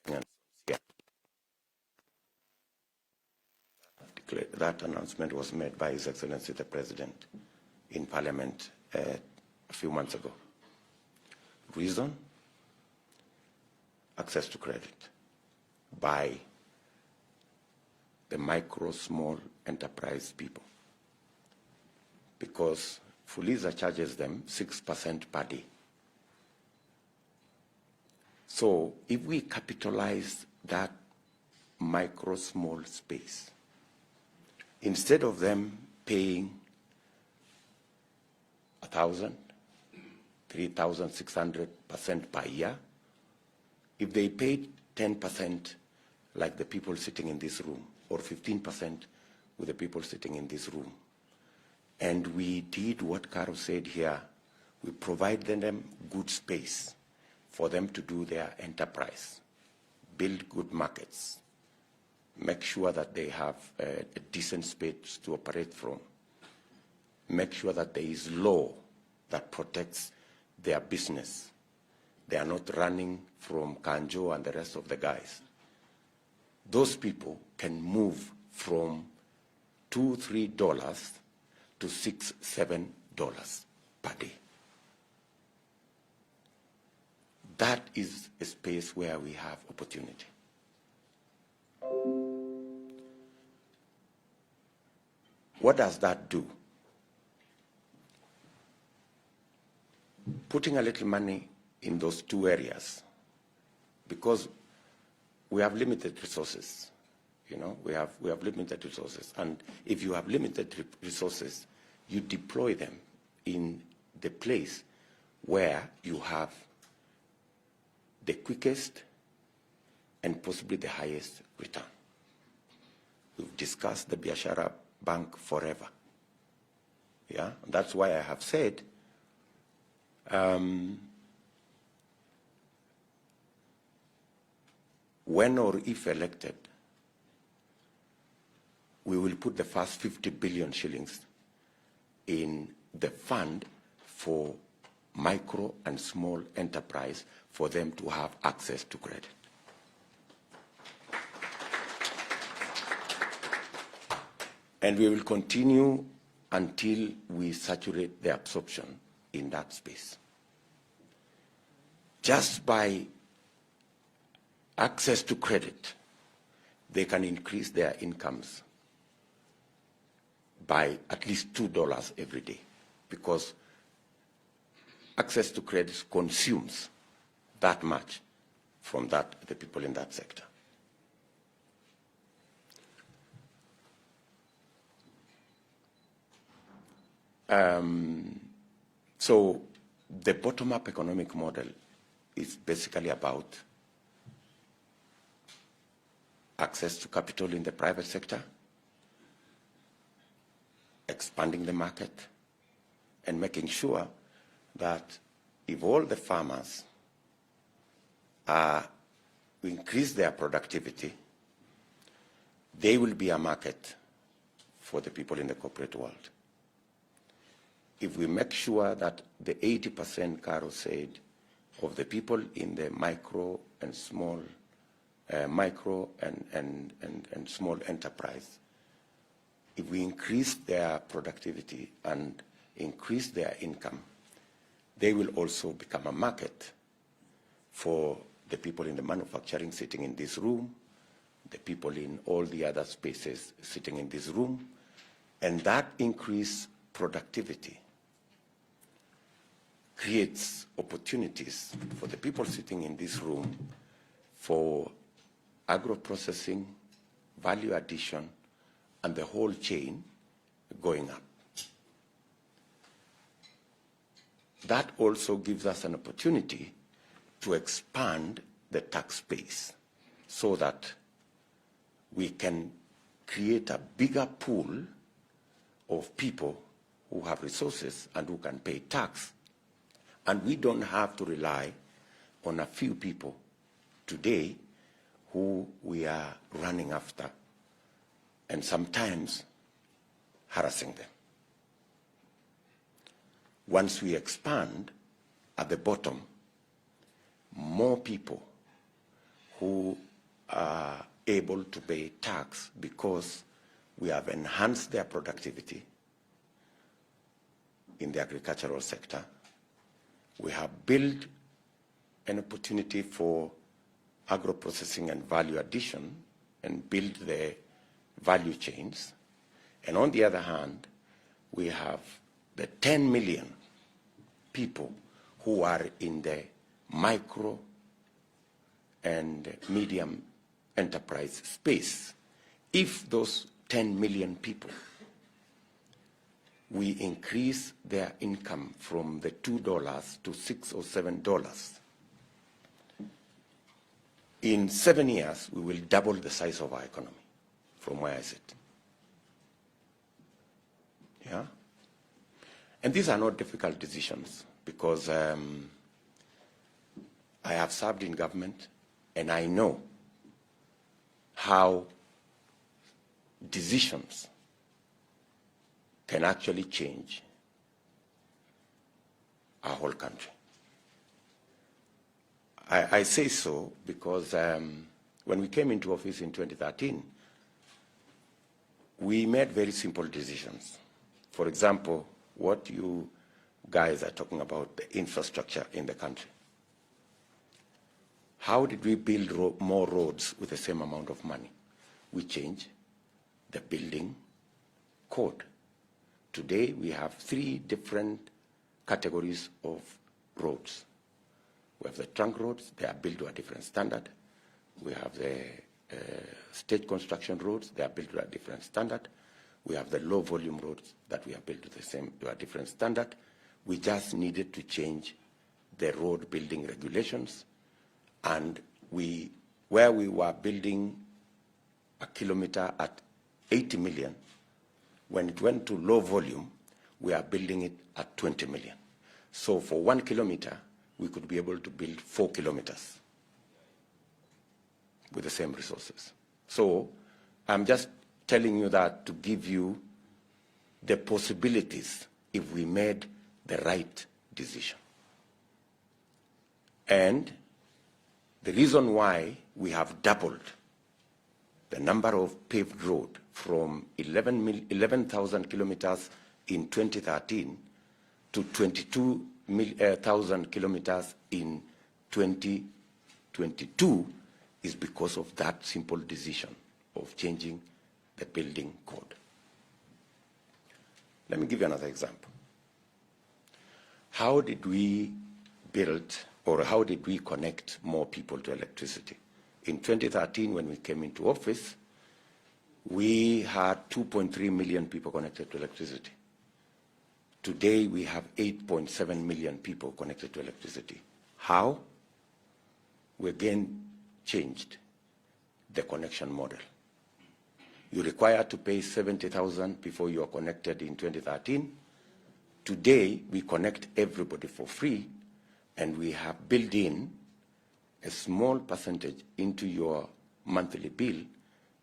million Kenyans here. That announcement was made by His Excellency the President in Parliament a few months ago. Reason? Access to credit by the micro, small enterprise people. Because Fuliza charges them 6% per day. So if we capitalize that micro, small space, instead of them paying 1,000, 3,600% per year, if they paid 10% like the people sitting in this room, or 15% with the people sitting in this room, and we did what Caro said here, we provided them good space for them to do their enterprise, build good markets, make sure that they have a decent space to operate from, make sure that there is law that protects their business. They are not running from Kanjo and the rest of the guys. Those people can move from $2, $3 to $6, $7 per day. that is a space where we have opportunity. What does that do? Putting a little money in those two areas, because we have limited resources, you know, we have limited resources. And if you have limited resources, you deploy them in the place where you have the quickest and possibly the highest return. We've discussed the Biashara Bank forever. Yeah, that's why I have said when or if elected, we will put the first 50 billion shillings in the fund for micro and small enterprise for them to have access to credit. And we will continue until we saturate the absorption in that space. Just by access to credit, they can increase their incomes by at least $2 every day, because access to credit consumes that much from the people in that sector. So the bottom-up economic model is basically about access to capital in the private sector, expanding the market, and making sure that if all the farmers increase their productivity, they will be a market for the people in the corporate world. If we make sure that the 80%, Caro said, of the people in the micro and small small enterprise, if we increase their productivity and increase their income, they will also become a market for the people in the manufacturing sitting in this room, the people in all the other spaces sitting in this room, and that increased productivity creates opportunities for the people sitting in this room for agro-processing, value addition, and the whole chain going up. That also gives us an opportunity to expand the tax base so that we can create a bigger pool of people who have resources and who can pay tax. And we don't have to rely on a few people today who we are running after and sometimes harassing them. Once we expand at the bottom, more people who are able to pay tax because we have enhanced their productivity in the agricultural sector. We have built an opportunity for agro-processing and value addition and build the value chains. And on the other hand, we have the 10 million people who are in the micro and medium enterprise space. If those 10 million people, we increase their income from the $2 to $6 or $7, in 7 years, we will double the size of our economy from where I sit. Yeah? And these are not difficult decisions because I have served in government and I know how decisions can actually change our whole country. I say so because when we came into office in 2013, we made very simple decisions. For example, what you guys are talking about, the infrastructure in the country. How did we build more roads with the same amount of money? We changed the building code. Today, we have 3 different categories of roads. We have the trunk roads, they are built to a different standard. We have the state construction roads, they are built to a different standard. We have the low volume roads that we have built to a different standard. We just needed to change the road building regulations, and where we were building a kilometer at 80 million, when it went to low volume, we are building it at 20 million. So for 1 kilometer, we could be able to build 4 kilometers with the same resources. So I'm just telling you that to give you the possibilities if we made the right decision. And the reason why we have doubled the number of paved road from 11,000 kilometers in 2013 to 22,000 kilometers in 2022 is because of that simple decision of changing the building code. Let me give you another example. How did we build, or how did we connect more people to electricity? In 2013, when we came into office, we had 2.3 million people connected to electricity. Today, we have 8.7 million people connected to electricity. How? We again changed the connection model. You require to pay 70,000 before you are connected in 2013. Today, we connect everybody for free, and we have built in a small percentage into your monthly bill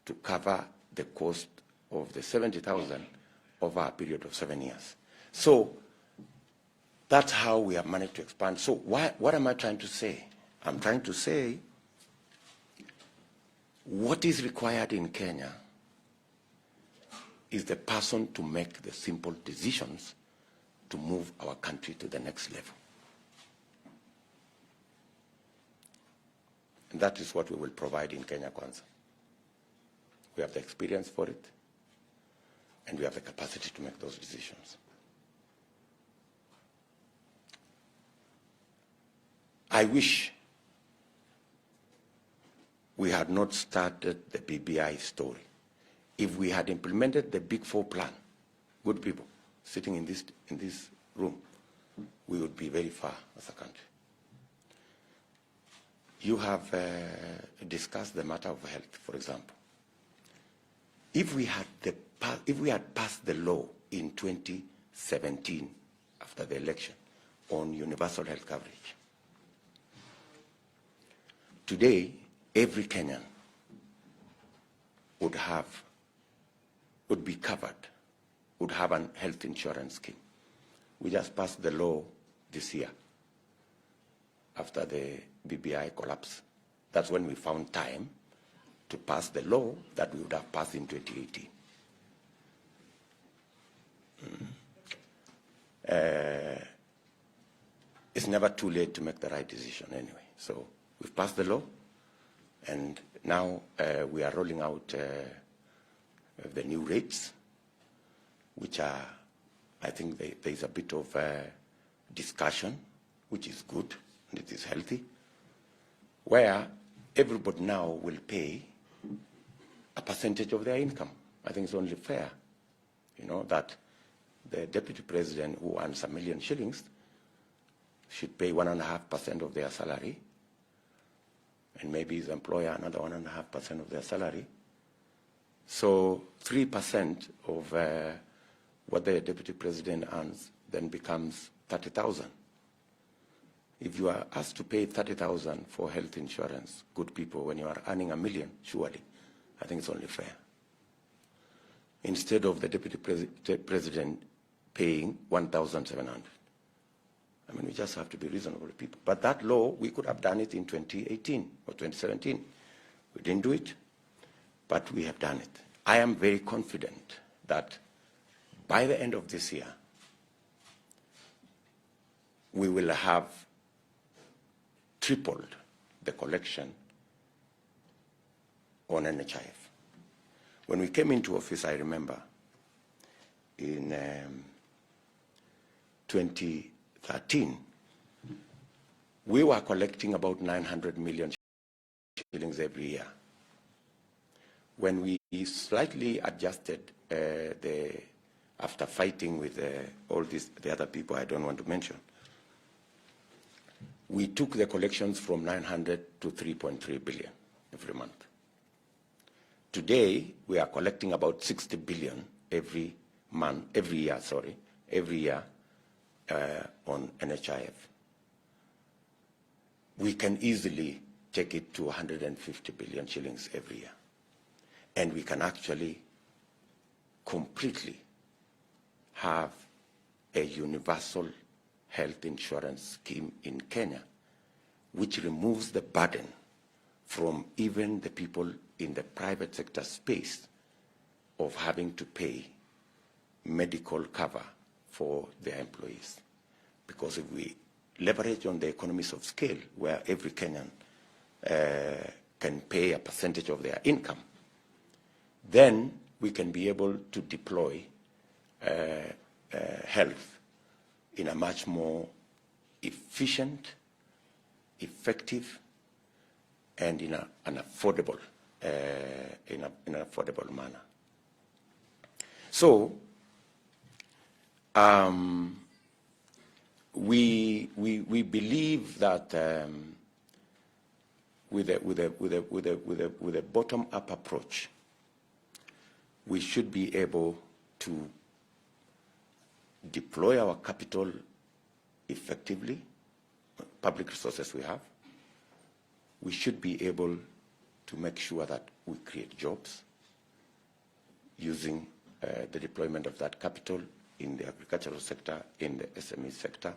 to cover the cost of the 70,000 over a period of 7 years. So that's how we have managed to expand. So what am I trying to say? I'm trying to say what is required in Kenya is the person to make the simple decisions to move our country to the next level. And that is what we will provide in Kenya Kwanza. We have the experience for it, and we have the capacity to make those decisions. I wish we had not started the BBI story. If we had implemented the Big Four plan, good people sitting in this room, we would be very far as a country. You have discussed the matter of health, for example. If we had passed the law in 2017 after the election on universal health coverage, today every Kenyan would be covered, would have a health insurance scheme. We just passed the law this year after the BBI collapse. That's when we found time to pass the law that we would have passed in 2018. It's never too late to make the right decision anyway. So we've passed the law, and now we are rolling out the new rates, which are, I think there's a bit of discussion, which is good, and it is healthy, where everybody now will pay a percentage of their income. I think it's only fair, you know, that the deputy president who earns $1 million shillings should pay 1.5% of their salary, and maybe his employer another 1.5% of their salary. So 3% of what the deputy president earns then becomes 30,000. If you are asked to pay 30,000 for health insurance, good people, when you are earning $1 million, surely, I think it's only fair. Instead of the deputy president paying 1,700. I mean, we just have to be reasonable people. But that law, we could have done it in 2018 or 2017. We didn't do it, but we have done it. I am very confident that by the end of this year, we will have tripled the collection on NHIF. When we came into office, I remember, in 2013, we were collecting about 900 million shillings every year. When we slightly adjusted after fighting with all the other people I don't want to mention, we took the collections from 900 to 3.3 billion every month. Today, we are collecting about 60 billion every year on NHIF. We can easily take it to 150 billion shillings every year. And we can actually completely have a universal health insurance scheme in Kenya, which removes the burden from even the people in the private sector space of having to pay medical cover for their employees. Because if we leverage on the economies of scale, where every Kenyan can pay a percentage of their income, then we can be able to deploy health in a much more efficient, effective, and in an affordable manner. So we believe that with a bottom-up approach, we should be able to deploy our capital effectively, public resources we have. We should be able to make sure that we create jobs using the deployment of that capital in the agricultural sector, in the SME sector.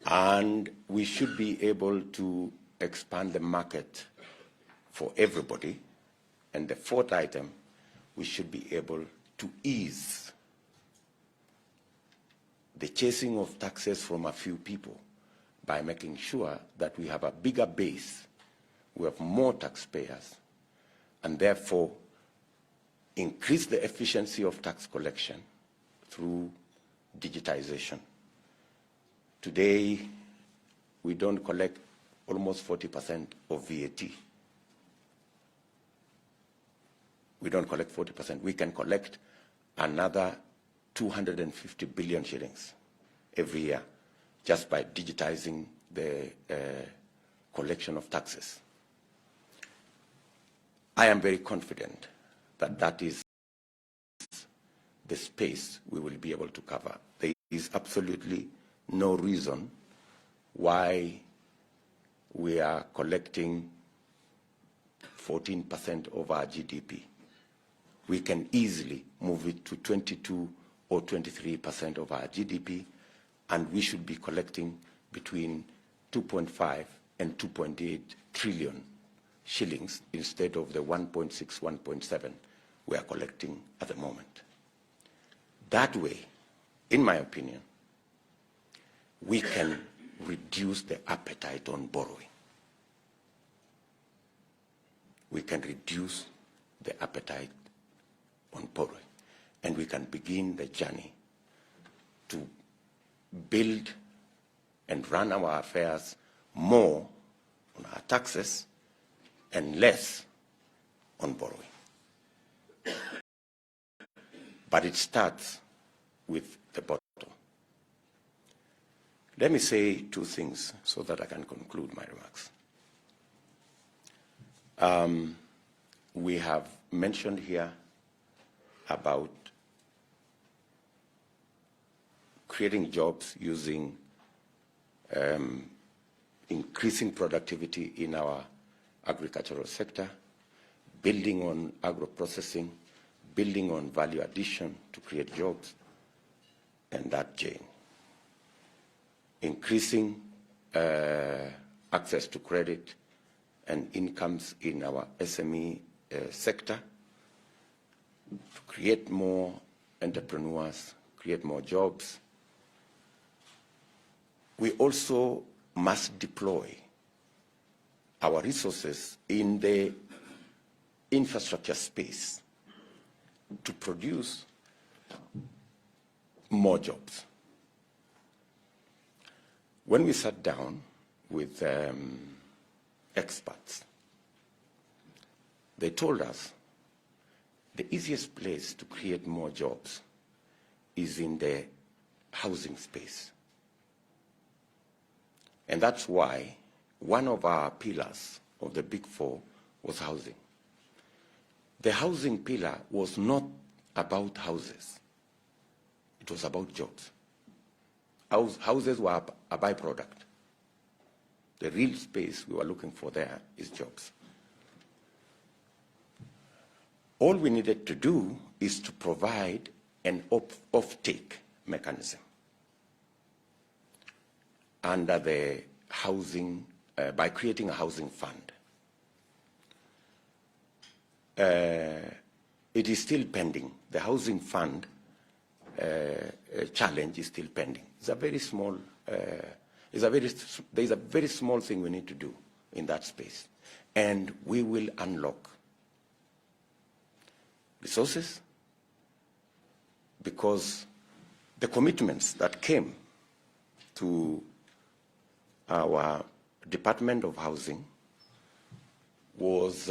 And we should be able to expand the market for everybody. And the fourth item, we should be able to ease the chasing of taxes from a few people by making sure that we have a bigger base, we have more taxpayers, and therefore increase the efficiency of tax collection through digitization. Today, we don't collect almost 40% of VAT. We don't collect 40%. We can collect another 250 billion shillings every year just by digitizing the collection of taxes. I am very confident that that is the space we will be able to cover. There is absolutely no reason why we are collecting 14% of our GDP. We can easily move it to 22 or 23% of our GDP, and we should be collecting between 2.5 and 2.8 trillion shillings instead of the 1.6, 1.7 we are collecting at the moment. That way, in my opinion, we can reduce the appetite on borrowing. We can reduce the appetite on borrowing, and we can begin the journey to build and run our affairs more on our taxes and less on borrowing. But it starts with the bottom. Let me say two things so that I can conclude my remarks. We have mentioned here about creating jobs using increasing productivity in our agricultural sector, building on agro-processing, building on value addition to create jobs, and that chain. Increasing access to credit and incomes in our SME sector, to create more entrepreneurs, create more jobs. We also must deploy our resources in the infrastructure space to produce more jobs. When we sat down with experts, they told us the easiest place to create more jobs is in the housing space. And that's why one of our pillars of the Big Four was housing. The housing pillar was not about houses. It was about jobs. Houses were a byproduct. The real space we were looking for there is jobs. All we needed to do is to provide an off-take mechanism under the housing, by creating a housing fund. It is still pending. The housing fund challenge is still pending. It's a very small, there's a very small thing we need to do in that space. And we will unlock resources, because the commitments that came to our Department of Housing was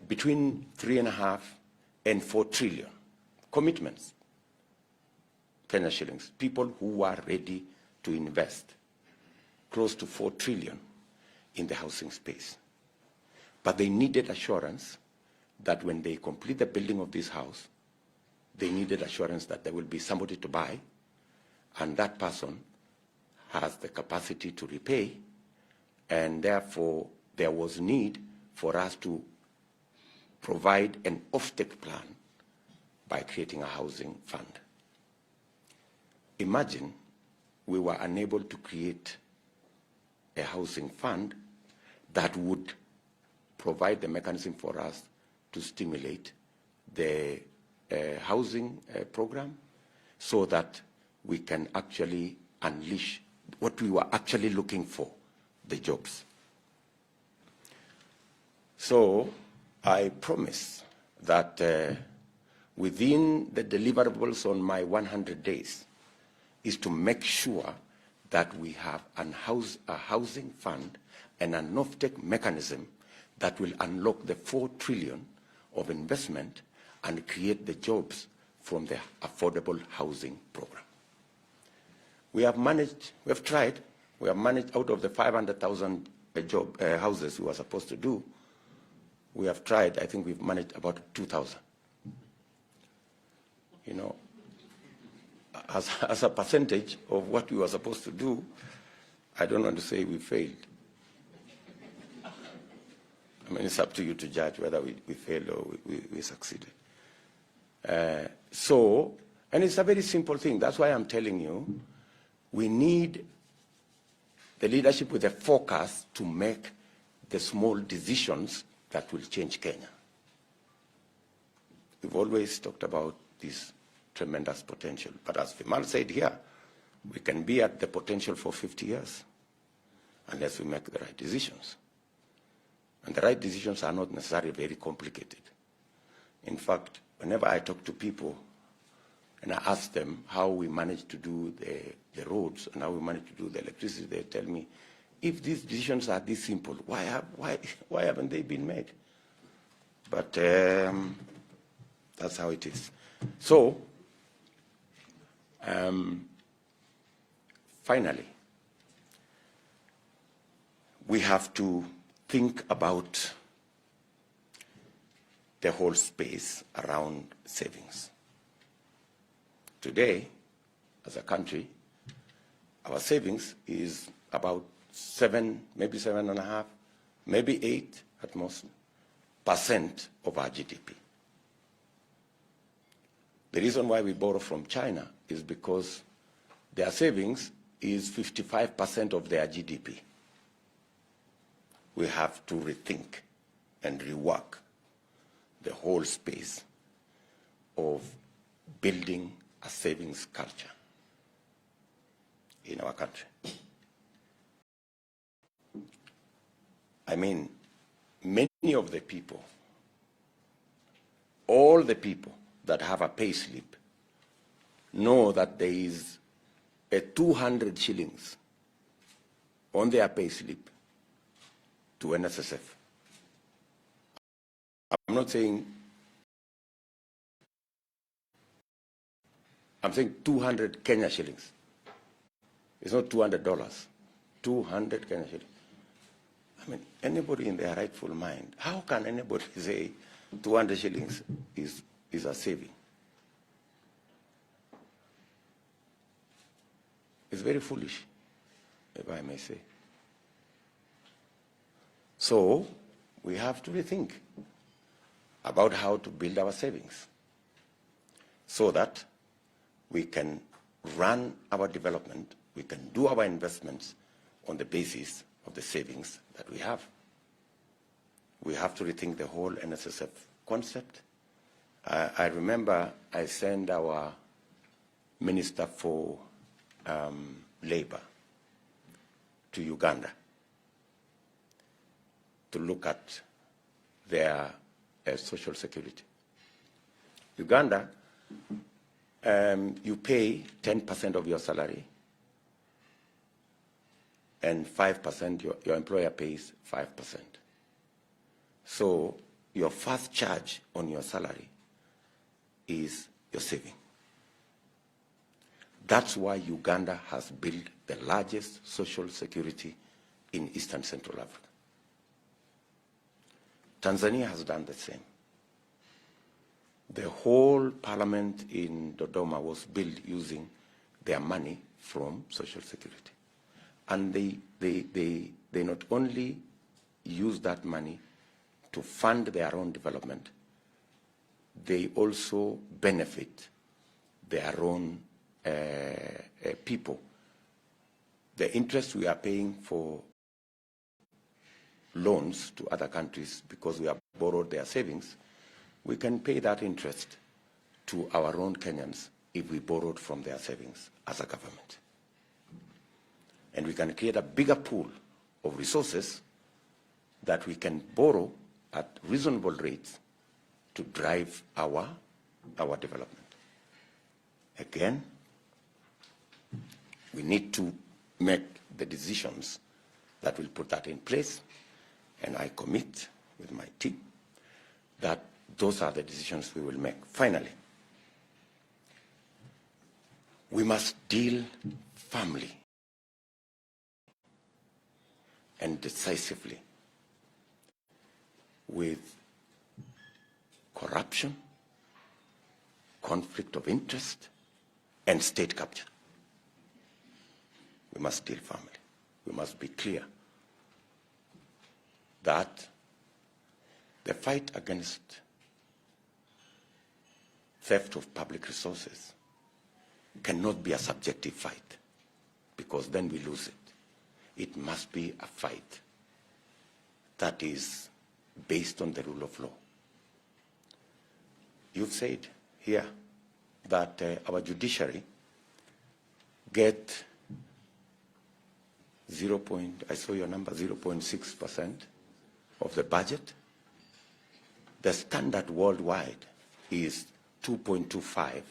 between 3.5 and 4 trillion commitments, Kenya shillings, people who are ready to invest close to 4 trillion in the housing space. But they needed assurance that when they complete the building of this house, they needed assurance that there will be somebody to buy, and that person has the capacity to repay, and therefore there was need for us to provide an off-take plan by creating a housing fund. Imagine we were unable to create a housing fund that would provide the mechanism for us to stimulate the housing program so that we can actually unleash what we were actually looking for, the jobs. So I promise that within the deliverables on my 100 days is to make sure that we have a housing fund and an off-take mechanism that will unlock the 4 trillion of investment and create the jobs from the affordable housing program. We have managed out of the 500,000 houses we were supposed to do, we have tried, I think we've managed about 2,000. You know, as a percentage of what we were supposed to do, I don't want to say we failed. I mean, it's up to you to judge whether we failed or we succeeded. And it's a very simple thing. That's why I'm telling you, we need the leadership with a focus to make the small decisions that will change Kenya. We've always talked about this tremendous potential. But as Vimal said here, we can be at the potential for 50 years unless we make the right decisions. And the right decisions are not necessarily very complicated. In fact, whenever I talk to people and I ask them how we manage to do the roads and how we manage to do the electricity, they tell me, if these decisions are this simple, why haven't they been made? But that's how it is. So, finally, we have to think about the whole space around savings. Today, as a country, our savings is about 7, maybe 7.5, maybe 8 at most % of our GDP. The reason why we borrow from China is because their savings is 55% of their GDP. We have to rethink and rework the whole space of building a savings culture in our country. I mean, of the people, all the people that have a pay slip, know that there is a 200 shillings on their pay slip to NSSF. I'm not saying, I'm saying 200 Kenya shillings. It's not $200, 200 Kenya shillings. I mean, anybody in their rightful mind, how can anybody say 200 shillings is a saving? It's very foolish, if I may say. So we have to rethink about how to build our savings so that we can run our development, we can do our investments on the basis of the savings that we have. We have to rethink the whole NSSF concept. I remember I sent our Minister for Labor to Uganda to look at their social security. Uganda, you pay 10% of your salary, and 5%, your employer pays 5%. So your first charge on your salary is your saving. That's why Uganda has built the largest social security in Eastern Central Africa. Tanzania has done the same. The whole parliament in Dodoma was built using their money from Social Security. And they not only use that money to fund their own development, they also benefit their own people. The interest we are paying for loans to other countries because we have borrowed their savings, we can pay that interest to our own Kenyans if we borrowed from their savings as a government. And we can create a bigger pool of resources that we can borrow at reasonable rates to drive our development. Again, we need to make the decisions that will put that in place, and I commit with my team that those are the decisions we will make. Finally, we must deal firmly and decisively with corruption, conflict of interest, and state capture. We must deal firmly. We must be clear that the fight against theft of public resources cannot be a subjective fight, because then we lose it. It must be a fight that is based on the rule of law. You've said here that our judiciary get I saw your number, 0.6% of the budget. The standard worldwide is 2.25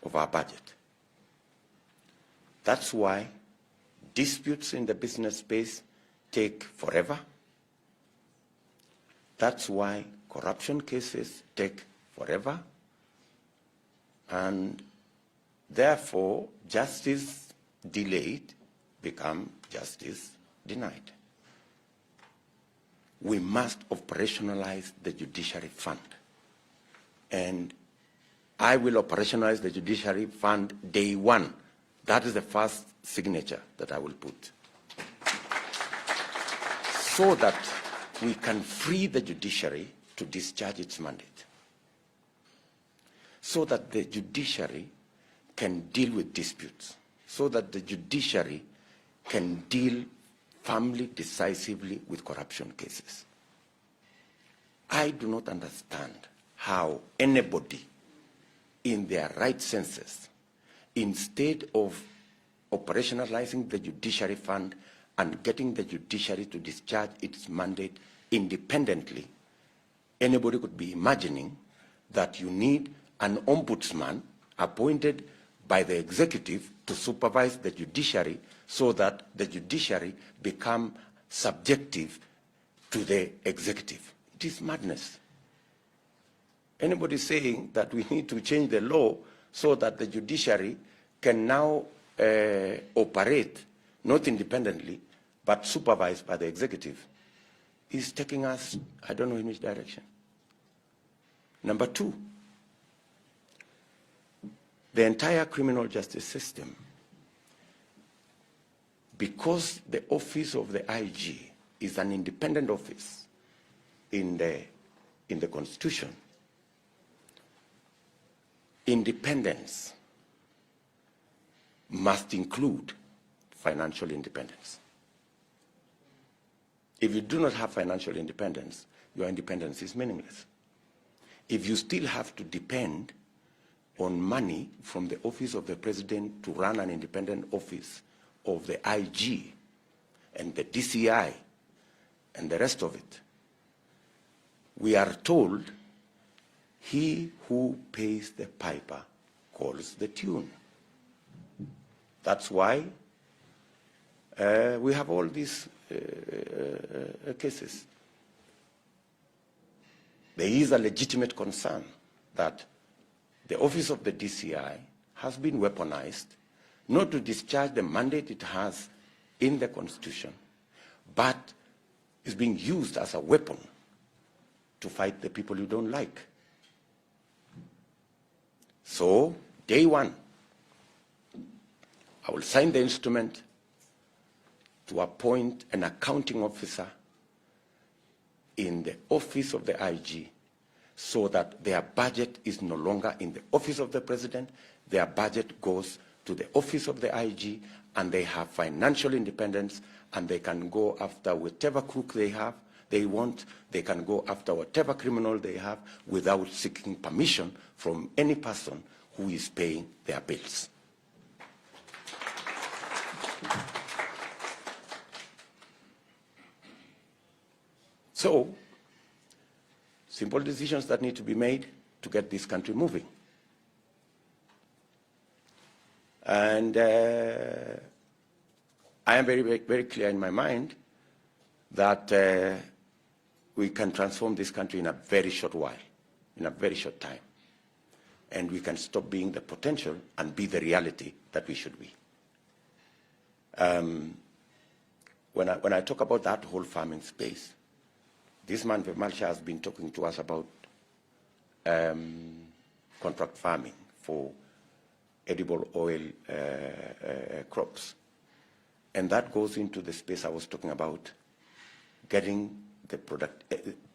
of our budget. That's why disputes in the business space take forever. That's why corruption cases take forever. And therefore, justice delayed become justice denied. We must operationalize the judiciary fund. And I will operationalize the judiciary fund day one. That is the first signature that I will put. So that we can free the judiciary to discharge its mandate. So that the judiciary can deal with disputes. So that the judiciary can deal firmly, decisively with corruption cases. I do not understand how anybody in their right senses, instead of operationalizing the judiciary fund and getting the judiciary to discharge its mandate, independently, anybody could be imagining that you need an ombudsman appointed by the executive to supervise the judiciary so that the judiciary become subjective to the executive. It is madness. Anybody saying that we need to change the law so that the judiciary can now operate not independently but supervised by the executive is taking us, I don't know in which direction. Number two, the entire criminal justice system, because the office of the IG is an independent office in the Constitution, independence must include financial independence. If you do not have financial independence, your independence is meaningless. If you still have to depend on money from the office of the president to run an independent office of the IG and the DCI and the rest of it, we are told he who pays the piper calls the tune. That's why we have all these cases. There is a legitimate concern that the office of the DCI has been weaponized, not to discharge the mandate it has in the Constitution, but is being used as a weapon to fight the people you don't like. So, day one, I will sign the instrument to appoint an accounting officer in the office of the IG so that their budget is no longer in the office of the president, their budget goes to the office of the IG, and they have financial independence, and they can go after whatever crook they want, they can go after whatever criminal they have without seeking permission from any person who is paying their bills. So, simple decisions that need to be made to get this country moving. And I am very, very, very clear in my mind that we can transform this country in a very short while, in a very short time. And we can stop being the potential and be the reality that we should be. When I talk about that whole farming space, this man, Vimalsha, has been talking to us about contract farming for edible oil crops. And that goes into the space I was talking about, getting the product,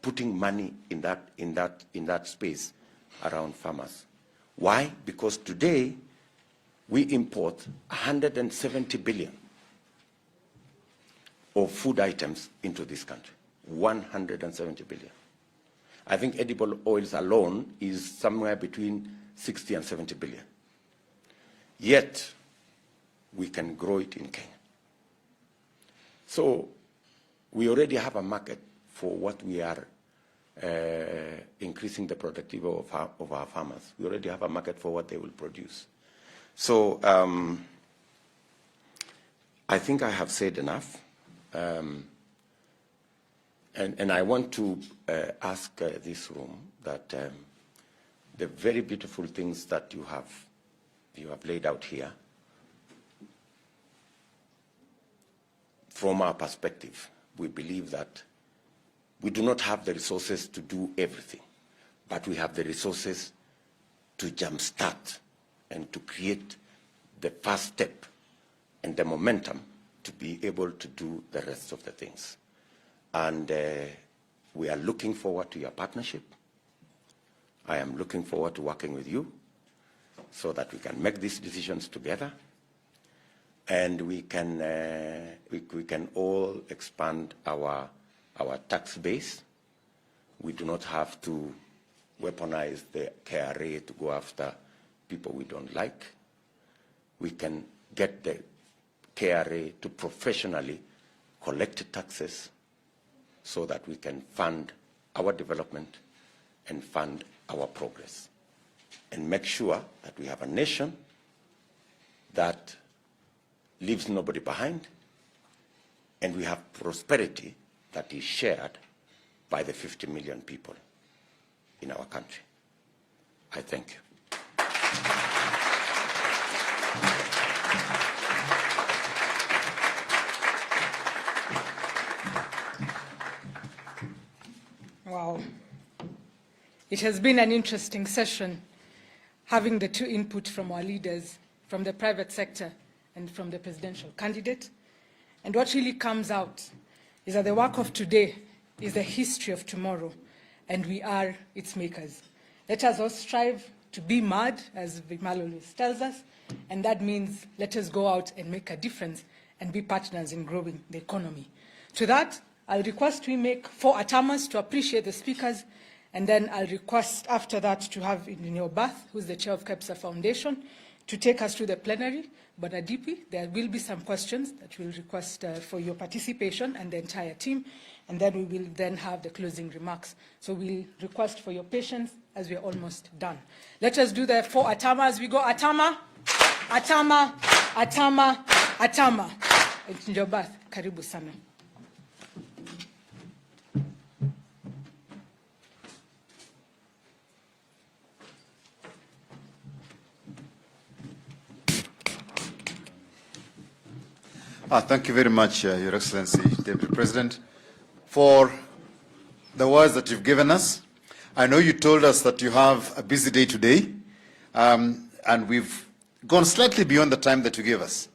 putting money in that space around farmers. Why? Because today we import 170 billion of food items into this country. 170 billion. I think edible oils alone is somewhere between 60 and 70 billion. Yet, we can grow it in Kenya. So, we already have a market for what we are increasing the productivity of our farmers. We already have a market for what they will produce. So, I think I have said enough. And I want to ask this room that the very beautiful things that you have laid out here, from our perspective, we believe that we do not have the resources to do everything, but we have the resources to jumpstart and to create the first step and the momentum to be able to do the rest of the things. And we are looking forward to your partnership. I am looking forward to working with you so that we can make these decisions together, and we can all expand our tax base. We do not have to weaponize the KRA to go after people we don't like. We can get the KRA to professionally collect taxes so that we can fund our development and fund our progress, and make sure that we have a nation that leaves nobody behind, and we have prosperity that is shared by the 50 million people in our country. I thank you. Wow. It has been an interesting session, having the two input from our leaders, from the private sector and from the presidential candidate. And what really comes out is that the work of today is the history of tomorrow, and we are its makers. Let us all strive to be mad, as Vimal always tells us, and that means let us go out and make a difference and be partners in growing the economy. To that, I'll request we make 4 atamas to appreciate the speakers, and then I'll request after that to have Engineer Bath, who's the chair of KEPSA Foundation, to take us to the plenary. But Adipi, there will be some questions that we'll request for your participation and the entire team, and then we will then have the closing remarks. So we'll request for your patience as we're almost done. Let us do the 4 atamas. We go atama, atama, atama, atama. Engineer Bath, karibu sana. Thank you very much, Your Excellency, Deputy President, for the words that you've given us. I know you told us that you have a busy day today, and we've gone slightly beyond the time that you gave us.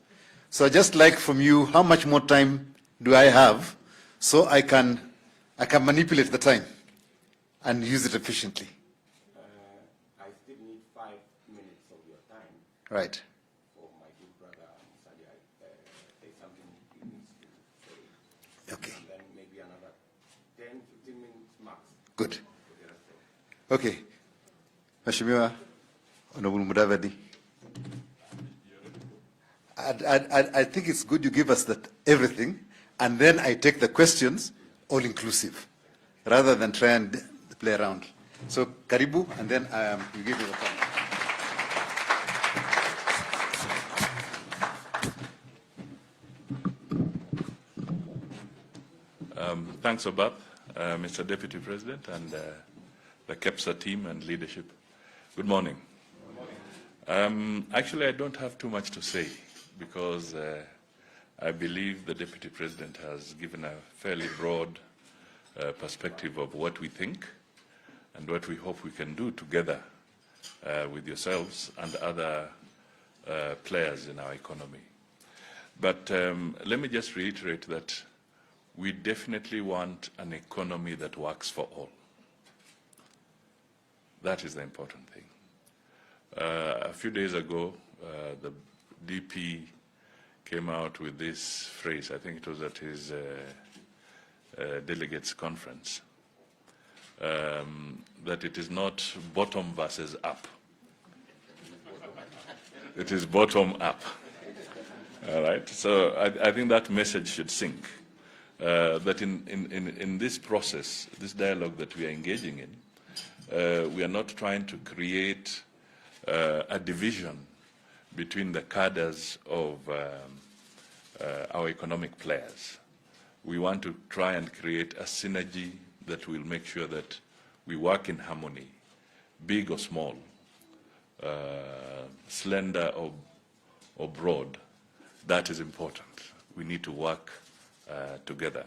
So I'd just like from you, how much more time do I have so I can manipulate the time and use it efficiently? I still need 5 minutes of your time. Right. Okay. And then maybe another 10, 15 minutes max. Good. Okay. Mheshimiwa Honorable Mudavadi, I think it's good you give us that everything, and then I take the questions all inclusive, rather than try and play around. So karibu, and then you give me the time. Thanks, Obab, Mr. Deputy President, and the KEPSA team and leadership. Good morning. Actually, I don't have too much to say because I believe the Deputy President has given a fairly broad perspective of what we think and what we hope we can do together with yourselves and other players in our economy. But let me just reiterate that we definitely want an economy that works for all. That is the important thing. A few days ago, the DP came out with this phrase, I think it was at his delegates conference, that it is not bottom versus up. It is bottom up. All right, so I think that message should sink. That in this process, this dialogue that we are engaging in, we are not trying to create a division between the cadres of our economic players. We want to try and create a synergy that will make sure that we work in harmony, big or small, slender or broad. That is important. We need to work together.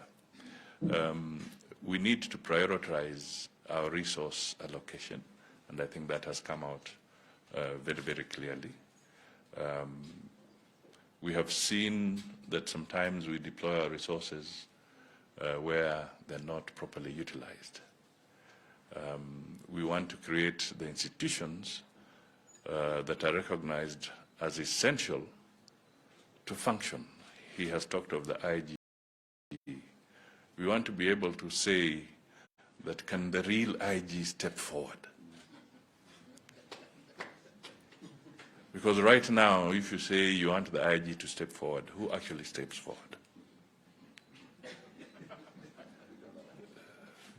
We need to prioritize our resource allocation, and I think that has come out very, very clearly. We have seen that sometimes we deploy our resources where they're not properly utilized. We want to create the institutions that are recognized as essential to function. He has talked of the IG. We want to be able to say that can the real IG step forward? Because right now, if you say you want the IG to step forward, who actually steps forward?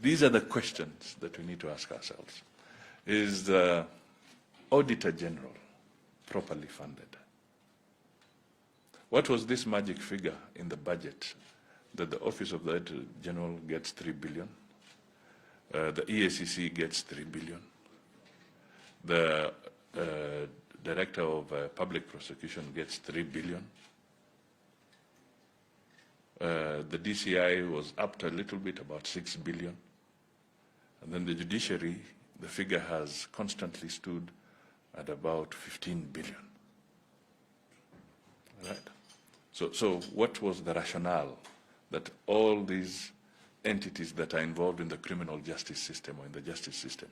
These are the questions that we need to ask ourselves. Is the Auditor General properly funded? What was this magic figure in the budget that the Office of the Auditor General gets 3 billion? The EACC gets 3 billion. The Director of Public Prosecution gets 3 billion. The DCI was up to a little bit, about 6 billion. And then the judiciary, the figure has constantly stood at about 15 billion. Right? So what was the rationale that all these entities that are involved in the criminal justice system or in the justice system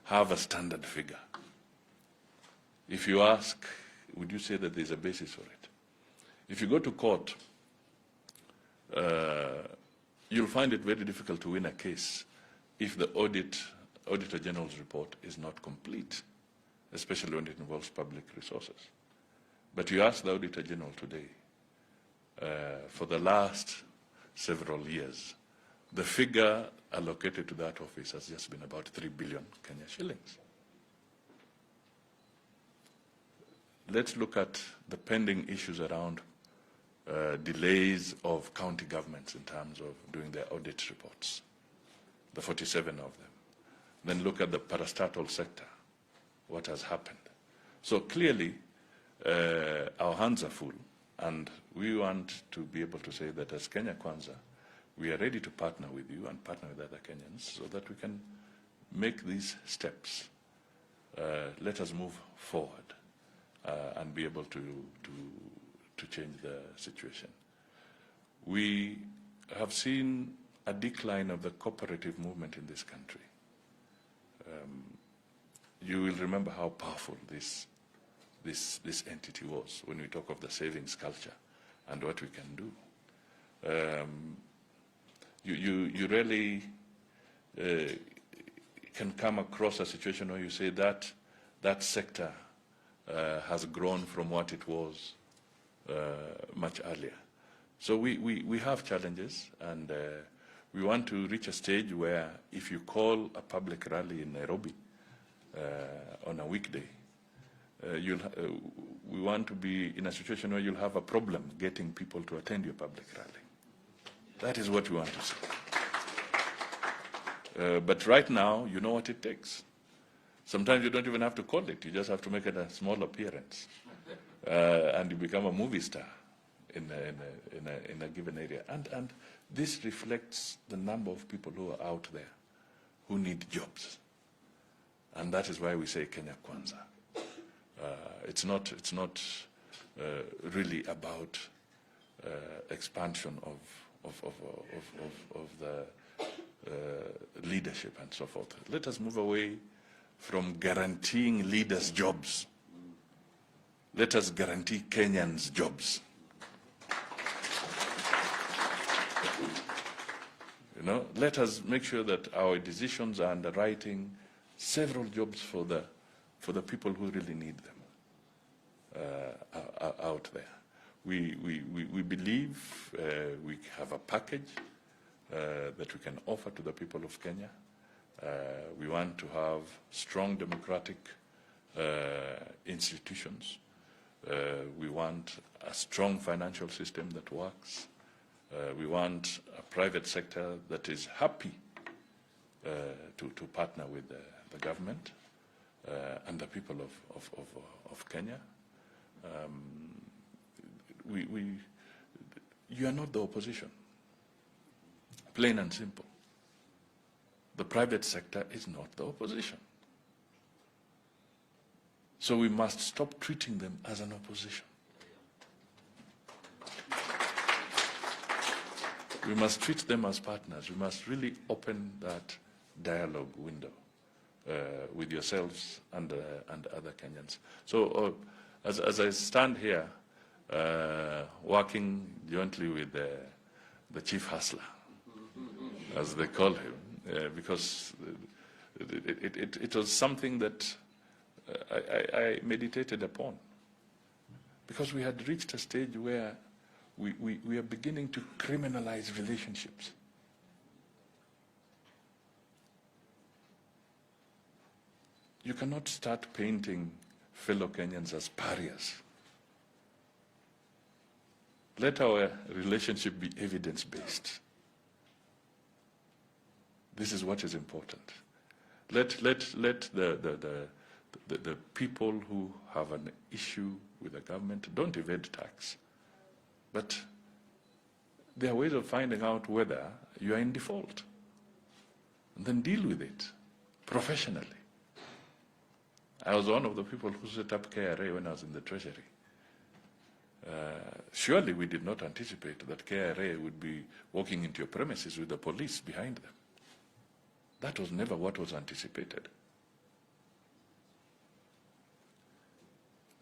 have a standard figure? If you ask, would you say that there's a basis for it? If you go to court, you'll find it very difficult to win a case if the Auditor General's report is not complete, especially when it involves public resources. But you ask the Auditor General today, for the last several years, the figure allocated to that office has just been about 3 billion Kenya shillings. Let's look at the pending issues around delays of county governments in terms of doing their audit reports, the 47 of them. Then look at the parastatal sector, what has happened. So clearly, our hands are full, and we want to be able to say that as Kenya Kwanza, we are ready to partner with you and partner with other Kenyans so that we can make these steps. Let us move forward and be able to change the situation. We have seen a decline of the cooperative movement in this country. You will remember how powerful this entity was when we talk of the savings culture and what we can do. You really can come across a situation where you say that that sector has grown from what it was much earlier. So we have challenges, and we want to reach a stage where if you call a public rally in Nairobi on a weekday, we want to be in a situation where you'll have a problem getting people to attend your public rally. That is what we want to see. But right now, you know what it takes. Sometimes you don't even have to call it. You just have to make it a small appearance. And you become a movie star in a given area. And this reflects the number of people who are out there who need jobs. And that is why we say Kenya Kwanza. It's not really about expansion of the leadership and so forth. Let us move away from guaranteeing leaders jobs. Let us guarantee Kenyans jobs. Let us make sure that our decisions are underwriting several jobs for the people who really need them out there. We believe we have a package that we can offer to the people of Kenya. We want to have strong democratic institutions. We want a strong financial system that works. We want a private sector that is happy to partner with the government and the people of Kenya. You are not the opposition. Plain and simple. The private sector is not the opposition. So we must stop treating them as an opposition. We must treat them as partners. We must really open that dialogue window with yourselves and other Kenyans. So as I stand here, working jointly with the chief hustler, as they call him, because it was something that I meditated upon, because we had reached a stage where we are beginning to criminalize relationships. you cannot start painting fellow Kenyans as pariahs. Let our relationship be evidence-based. This is what is important. Let the people who have an issue with the government don't evade tax, but there are ways of finding out whether you are in default, and then deal with it professionally. I was one of the people who set up KRA when I was in the Treasury. Surely we did not anticipate that KRA would be walking into your premises with the police behind them. That was never what was anticipated.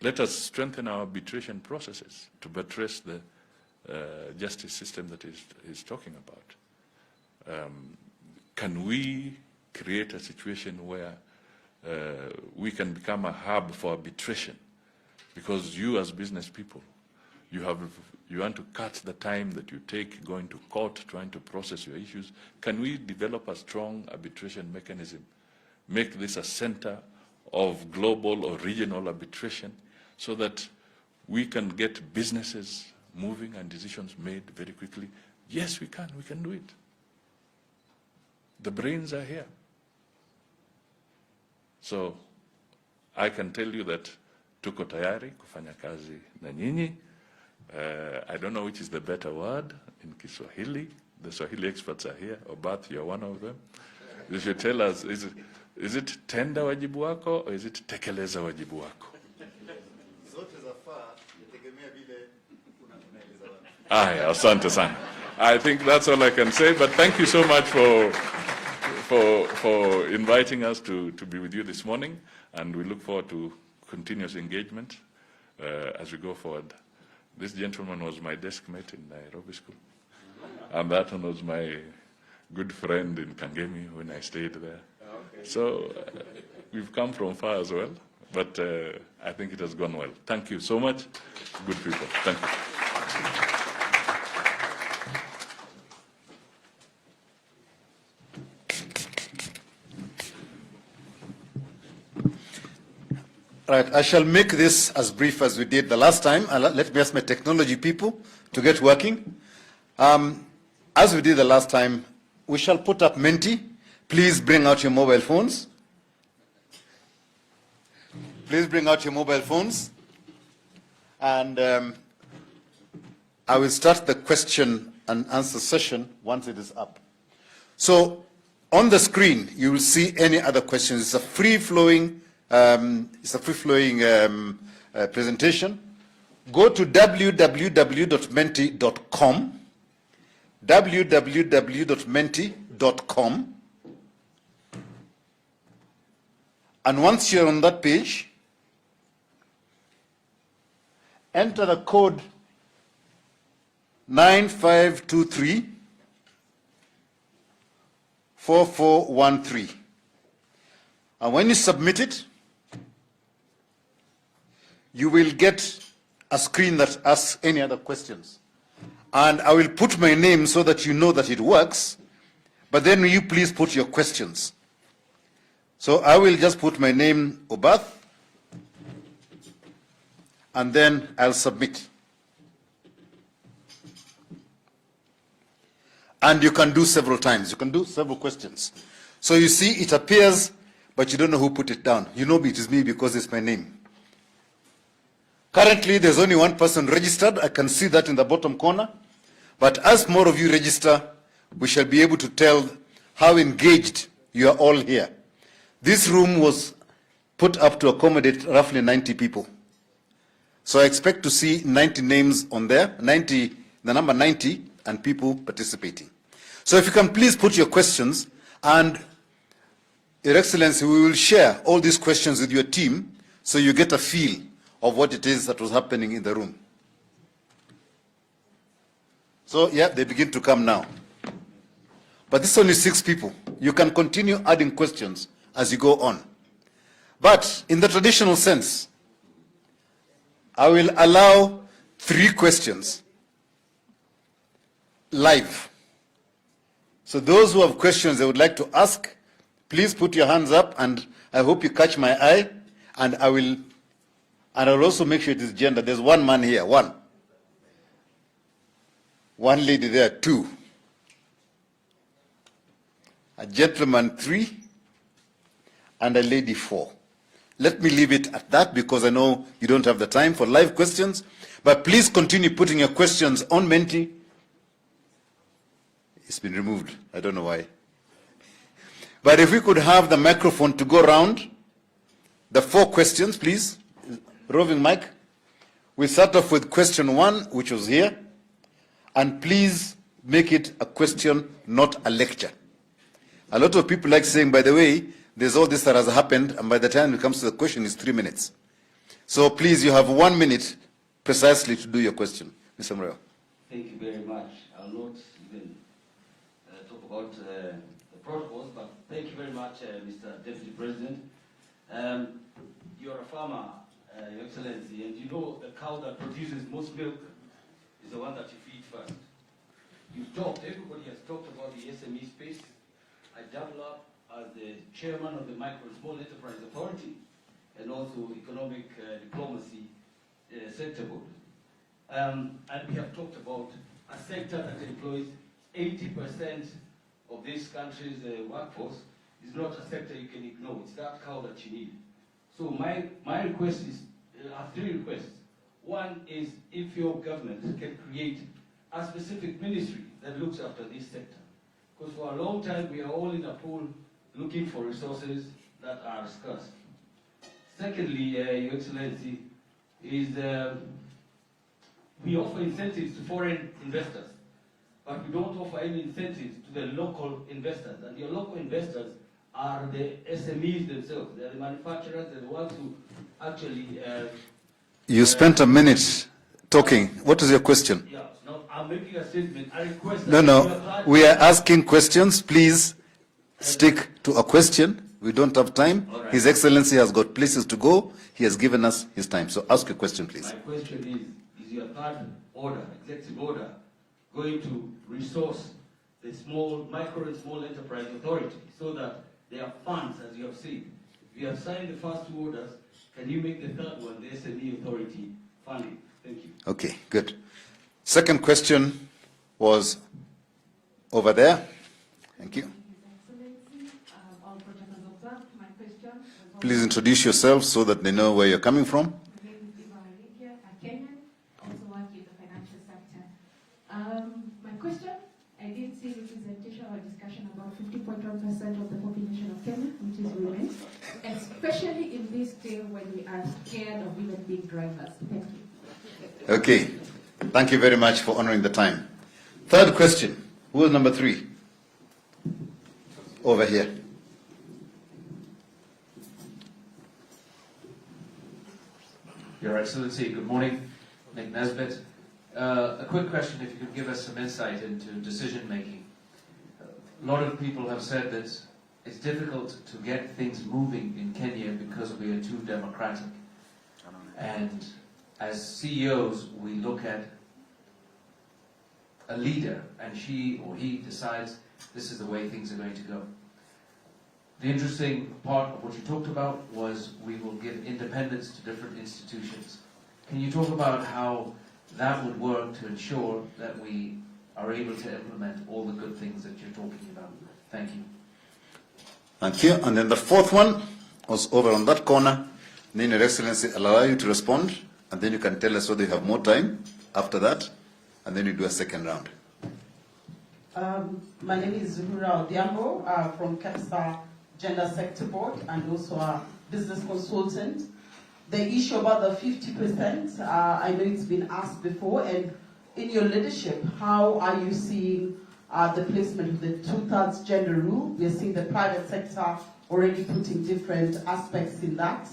Let us strengthen our arbitration processes to buttress the justice system that he's talking about. Can we create a situation where we can become a hub for arbitration? Because you as business people, you want to cut the time that you take going to court, trying to process your issues. Can we develop a strong arbitration mechanism? Make this a center of global or regional arbitration so that we can get businesses moving and decisions made very quickly? Yes, we can do it. The brains are here. So I can tell you that tuko tayari kufanya kazi na nyinyi. I don't know which is the better word in Kiswahili. The Swahili experts are here. Obath, you're one of them. You should tell us, is it tenda wajibu wako or is it tekeleza wajibu wako? Asante sana. I think that's all I can say, but thank you so much for inviting us to be with you this morning, and we look forward to continuous engagement as we go forward. This gentleman was my desk mate in Nairobi school, and that one was my good friend in Kangemi when I stayed there. Okay. So we've come from far as well, but I think it has gone well. Thank you so much, good people. Thank you. Right, I shall make this as brief as we did the last time. Let me ask my technology people to get working. As we did the last time, we shall put up Menti. Please bring out your mobile phones. Please bring out your mobile phones. And I will start the question and answer session once it is up. So on the screen, you will see any other questions. It's a free-flowing presentation. Go to www.menti.com, www.menti.com, and once you're on that page, enter the code 9523 4413. And when you submit it, you will get a screen that asks any other questions. And I will put my name so that you know that it works, but then you please put your questions. So I will just put my name, Obath, and then I'll submit. And you can do several times. You can do several questions. So you see it appears, but you don't know who put it down. You know it is me because it's my name. Currently, there's only one person registered. I can see that in the bottom corner. But as more of you register, we shall be able to tell how engaged you are all here. This room was put up to accommodate roughly 90 people. So I expect to see 90 names on there, the number 90, and people participating. So if you can please put your questions, and Your Excellency, we will share all these questions with your team so you get a feel of what it is that was happening in the room. So, yeah, they begin to come now. But this is only 6 people. You can continue adding questions as you go on. But in the traditional sense, I will allow 3 questions live. So those who have questions they would like to ask, please put your hands up, and I hope you catch my eye, and I'll also make sure it is gender. There's one man here, one. One lady there, 2. A gentleman, 3. And a lady, 4. Let me leave it at that because I know you don't have the time for live questions. But please continue putting your questions on Menti. It's been removed. I don't know why. But if we could have the microphone to go around, the 4 questions, please. Roving mic. We start off with question 1, which was here. And please make it a question, not a lecture. A lot of people like saying, by the way, there's all this that has happened, and by the time it comes to the question, it's 3 minutes. So please, you have 1 minute precisely to do your question. Mr. Mreo. Thank you very much. I'll not even talk about the protocols, but thank you very much, Mr. Deputy President. You're a farmer, Your Excellency, and you know the cow that produces most milk is the one that you feed first. Everybody has talked about the SME space. I double up as the chairman of the Micro and Small Enterprise Authority and also Economic Diplomacy Sector Board. And we have talked about a sector that employs 80% of this country's workforce. Is not a sector you can ignore. It's that cow that you need. So my request is, I have 3 requests. One is if your government can create a specific ministry that looks after this sector. Because for a long time we are all in a pool looking for resources that are scarce. Secondly, Your Excellency, is we offer incentives to foreign investors, but we don't offer any incentives to the local investors. And your local investors are the SMEs themselves. They're the manufacturers, they're the ones who actually... You spent a minute talking. What is your question? Yeah, no, I'm making a statement. I request No, we are asking questions. Please stick to a question. We don't have time. Right. His Excellency has got places to go. He has given us his time. So ask your question, please. My question is your third order, executive order, going to resource the micro and small enterprise authority so that their funds, as you have said, if you have signed the first 2 orders, can you make the third one, the SME authority, funding? Thank you. Okay, good. Second question was over there. Thank you. Please introduce yourself so that they know where you're coming from. My name is Eva, a Kenyan, also working in the financial sector. My question, I did see representation or discussion about 50.1% of the population of Kenya, which is women, especially in this day when we are scared of even being drivers. Thank you. Okay. Thank you very much for honoring the time. Third question. Who is number 3? Over here. Your Excellency, good morning. Nick Nesbitt. A quick question, if you could give us some insight into decision-making. A lot of people have said that it's difficult to get things moving in Kenya because we are too democratic. And as CEOs, we look at a leader, and she or he decides this is the way things are going to go. The interesting part of what you talked about was we will give independence to different institutions. Can you talk about how that would work to ensure that we are able to implement all the good things that you're talking about? Thank you. Thank you. And then the 4th one was over on that corner. Then Your Excellency, I'll allow you to respond, and then you can tell us whether you have more time after that, and then you do a second round. My name is Zuhura Odiambo from KEPSA Gender Sector Board and also a business consultant. The issue about the 50%, I know it's been asked before, and in your leadership, how are you seeing the placement of the 2/3 gender rule? We're seeing the private sector already putting different aspects in that,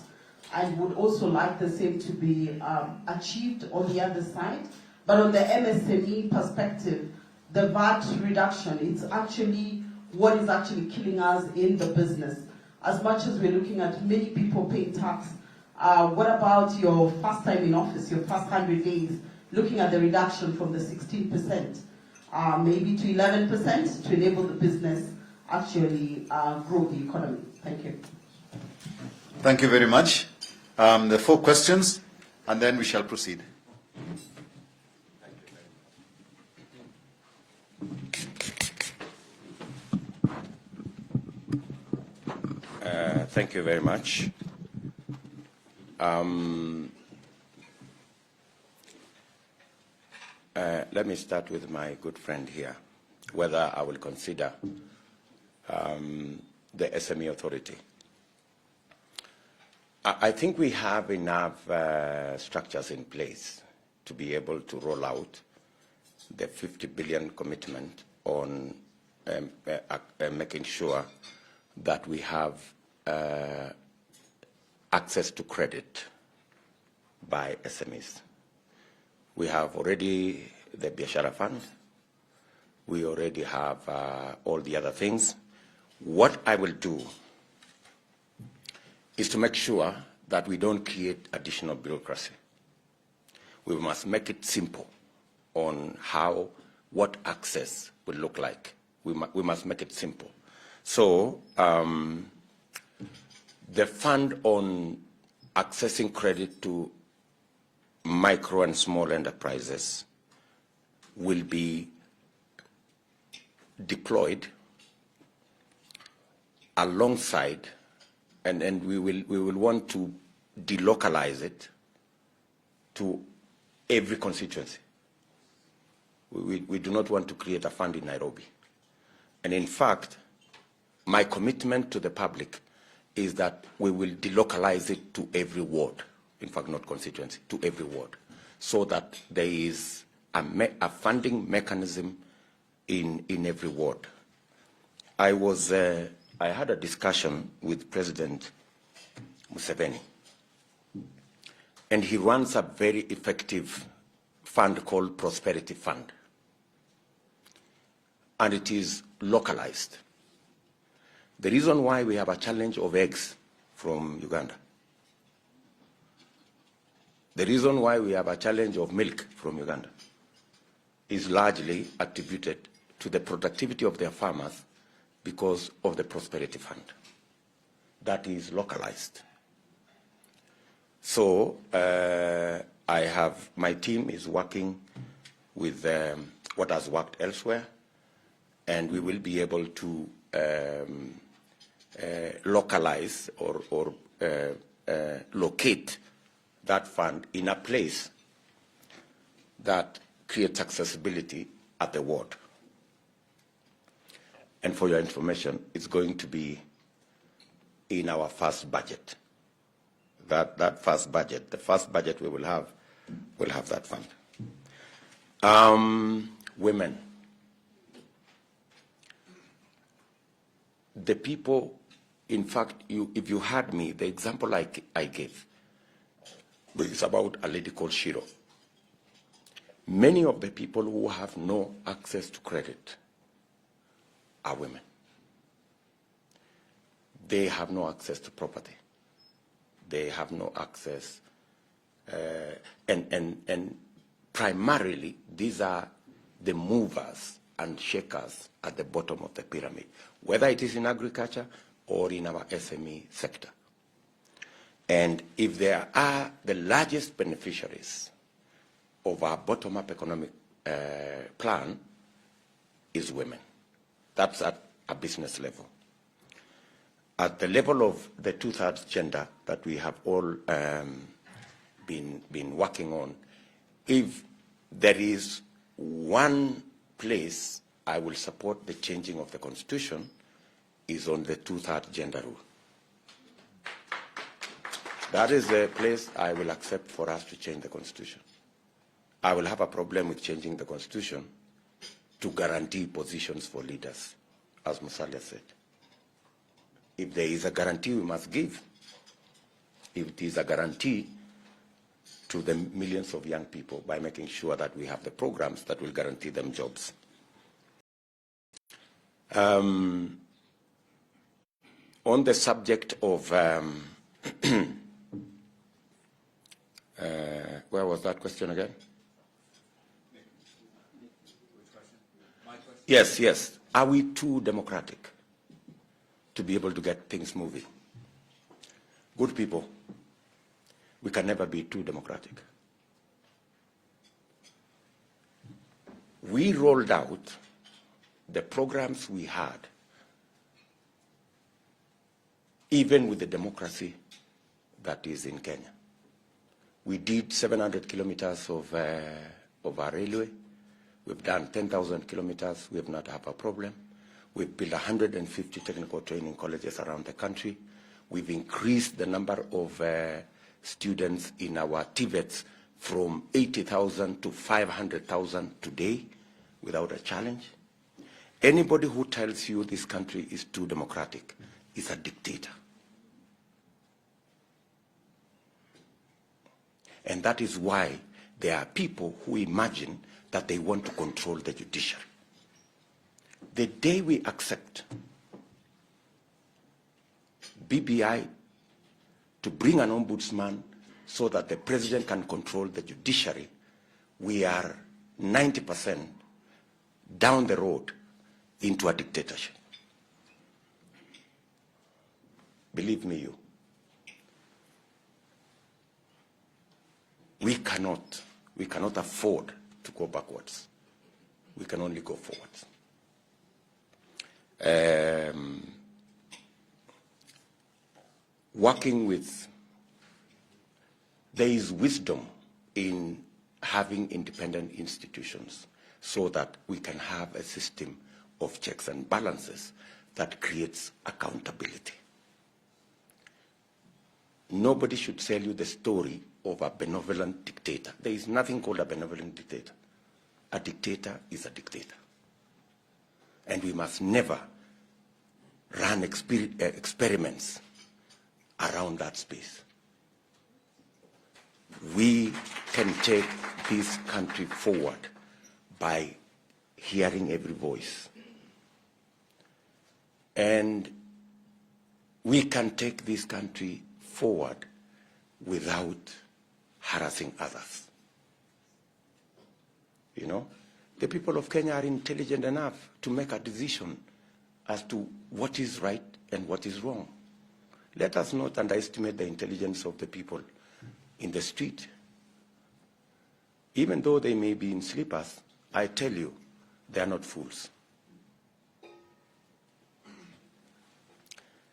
and would also like the same to be achieved on the other side. But on the MSME perspective, the VAT reduction, it's actually what is actually killing us in the business. As much as we're looking at many people paying tax, what about your first time in office, your first 100 days, looking at the reduction from the 16%, maybe to 11% to enable the business actually grow the economy? Thank you. Thank you very much. There are 4 questions, and then we shall proceed. Thank you very much. Let me start with my good friend here, whether I will consider the SME authority. I think we have enough structures in place to be able to roll out the 50 billion commitment on making sure that we have access to credit by SMEs. We have already the Biashara Fund. We already have all the other things. What I will do is to make sure that we don't create additional bureaucracy. We must make it simple on what access will look like. We must make it simple. So the fund on accessing credit to micro and small enterprises will be deployed alongside, and we will want to delocalize it to every constituency. We do not want to create a fund in Nairobi. And in fact, my commitment to the public is that we will delocalize it to every ward. In fact, not constituency, to every ward, so that there is a funding mechanism in every ward. I had a discussion with President Museveni, and he runs a very effective fund called Prosperity Fund, and it is localized. The reason why we have a challenge of eggs from Uganda, the reason why we have a challenge of milk from Uganda is largely attributed to the productivity of their farmers because of the Prosperity Fund. That is localized. So my team is working with what has worked elsewhere, and we will be able to localize or locate that fund in a place that creates accessibility at the ward. And for your information, it's going to be in our first budget. The first budget we will have that fund. Women. The people, in fact, if you heard me, the example I gave is about a lady called Shiro. Many of the people who have no access to credit are women. They have no access to property. They have no access, and primarily these are the movers and shakers at the bottom of the pyramid, whether it is in agriculture or in our SME sector. And if there are the largest beneficiaries of our bottom-up economic plan is women. That's at a business level. At the level of the 2/3 gender that we have all been working on, if there is one place I will support the changing of the Constitution, is on the 2/3 gender rule. That is the place I will accept for us to change the Constitution. I will have a problem with changing the Constitution to guarantee positions for leaders, as Musalia said. If there is a guarantee, we must give. If it is a guarantee to the millions of young people by making sure that we have the programs that will guarantee them jobs. On the subject of, where was that question again? Yes. Are we too democratic to be able to get things moving? Good people, we can never be too democratic. We rolled out the programs we had, even with the democracy that is in Kenya. We did 700 kilometers of our railway. We've done 10,000 kilometers. We have not had a problem. We've built 150 technical training colleges around the country. We've increased the number of students in our TVETs from 80,000 to 500,000 today without a challenge. Anybody who tells you this country is too democratic is a dictator. And that is why there are people who imagine that they want to control the judiciary. The day we accept BBI to bring an ombudsman so that the president can control the judiciary, we are 90% down the road into a dictatorship. Believe me, you. We cannot afford to go backwards. We can only go forwards. Working with, there is wisdom in having independent institutions so that we can have a system of checks and balances that creates accountability. Nobody should sell you the story of a benevolent dictator. There is nothing called a benevolent dictator. A dictator is a dictator. And we must never run experiments around that space. We can take this country forward by hearing every voice. And we can take this country forward without harassing others. You know, the people of Kenya are intelligent enough to make a decision as to what is right and what is wrong. Let us not underestimate the intelligence of the people in the street. Even though they may be in slippers, I tell you, they are not fools.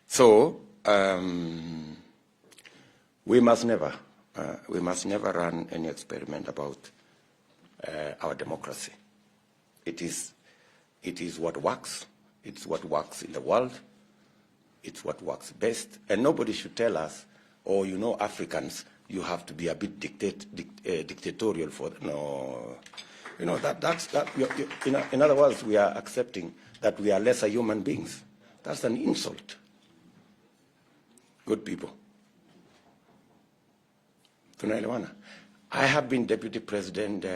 So, we must never run any experiment about our democracy. It is what works. It's what works in the world. It's what works best. And nobody should tell us, oh, you know, Africans, you have to be a bit dictatorial for them. No. You know, in other words, we are accepting that we are lesser human beings. That's an insult. Good people. Tunaelewana. I have been deputy president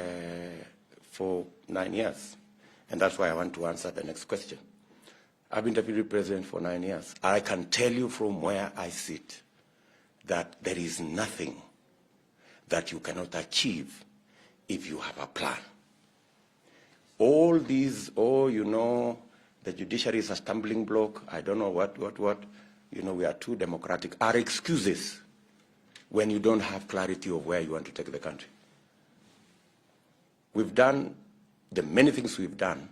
for 9 years, and that's why I want to answer the next question. I've been deputy president for 9 years. I can tell you from where I sit that there is nothing that you cannot achieve if you have a plan. All these, oh, you know, the judiciary is a stumbling block, I don't know what, you know, we are too democratic, are excuses when you don't have clarity of where you want to take the country. We've done the many things we've done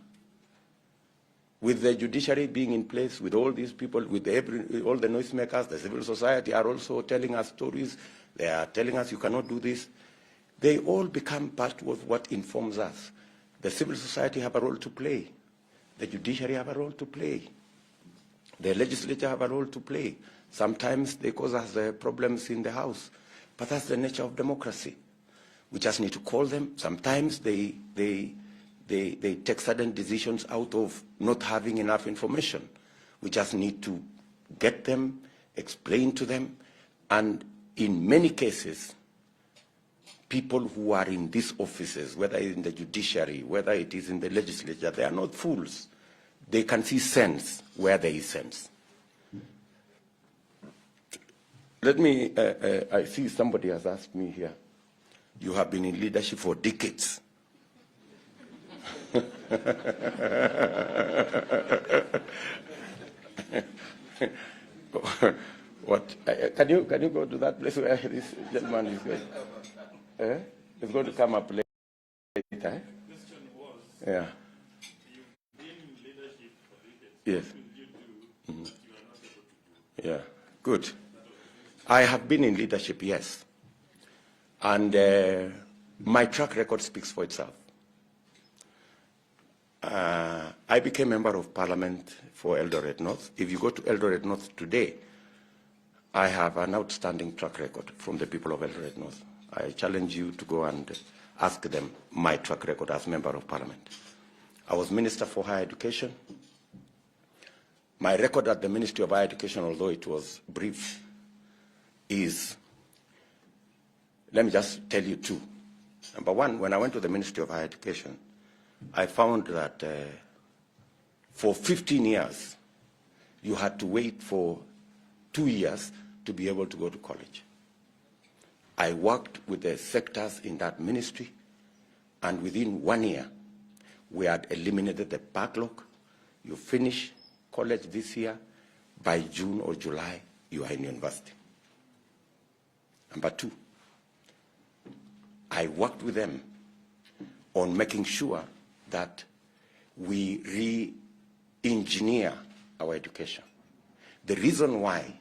with the judiciary being in place, with all these people, with all the noisemakers, the civil society are also telling us stories. They are telling us you cannot do this. They all become part of what informs us. The civil society have a role to play. The judiciary have a role to play. The legislature have a role to play. Sometimes they cause us problems in the House, but that's the nature of democracy. We just need to call them. Sometimes they take certain decisions out of not having enough information. We just need to get them, explain to them, and in many cases, people who are in these offices, whether in the judiciary, whether it is in the legislature, they are not fools. They can see sense where there is sense. Let me, I see somebody has asked me here, you have been in leadership for decades. What? Can you go to that place where this gentleman is going? He's going to come up later. Eh? Yeah. Yes. Yeah. Good. I have been in leadership, yes. And my track record speaks for itself. I became member of parliament for Eldoret North. If you go to Eldoret North today, I have an outstanding track record from the people of Eldoret North. I challenge you to go and ask them my track record as member of parliament. I was Minister for Higher Education. My record at the Ministry of Higher Education, although it was brief, is, let me just tell you two. Number one, when I went to the Ministry of Higher Education, I found that for 15 years, you had to wait for 2 years to be able to go to college. I worked with the sectors in that ministry, and within 1 year, we had eliminated the backlog. You finish college this year, by June or July, you are in university. Number two, I worked with them on making sure that we re-engineer our education. The reason why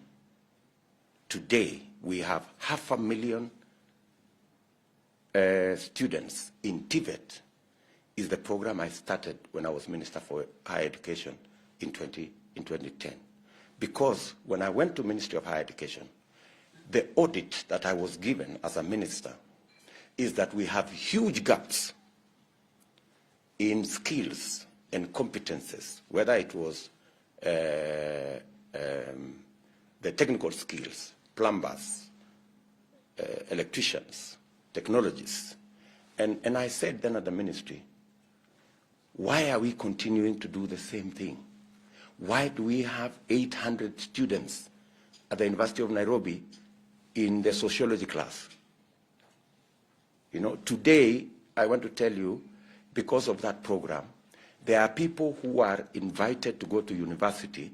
today we have 500,000 students in TVET is the program I started when I was Minister for Higher Education in 2010. Because when I went to Ministry of Higher Education, the audit that I was given as a minister is that we have huge gaps in skills and competences, whether it was the technical skills, plumbers, electricians, technologists. And I said then at the ministry, why are we continuing to do the same thing? Why do we have 800 students at the University of Nairobi in the sociology class? You know, today, I want to tell you, because of that program, there are people who are invited to go to university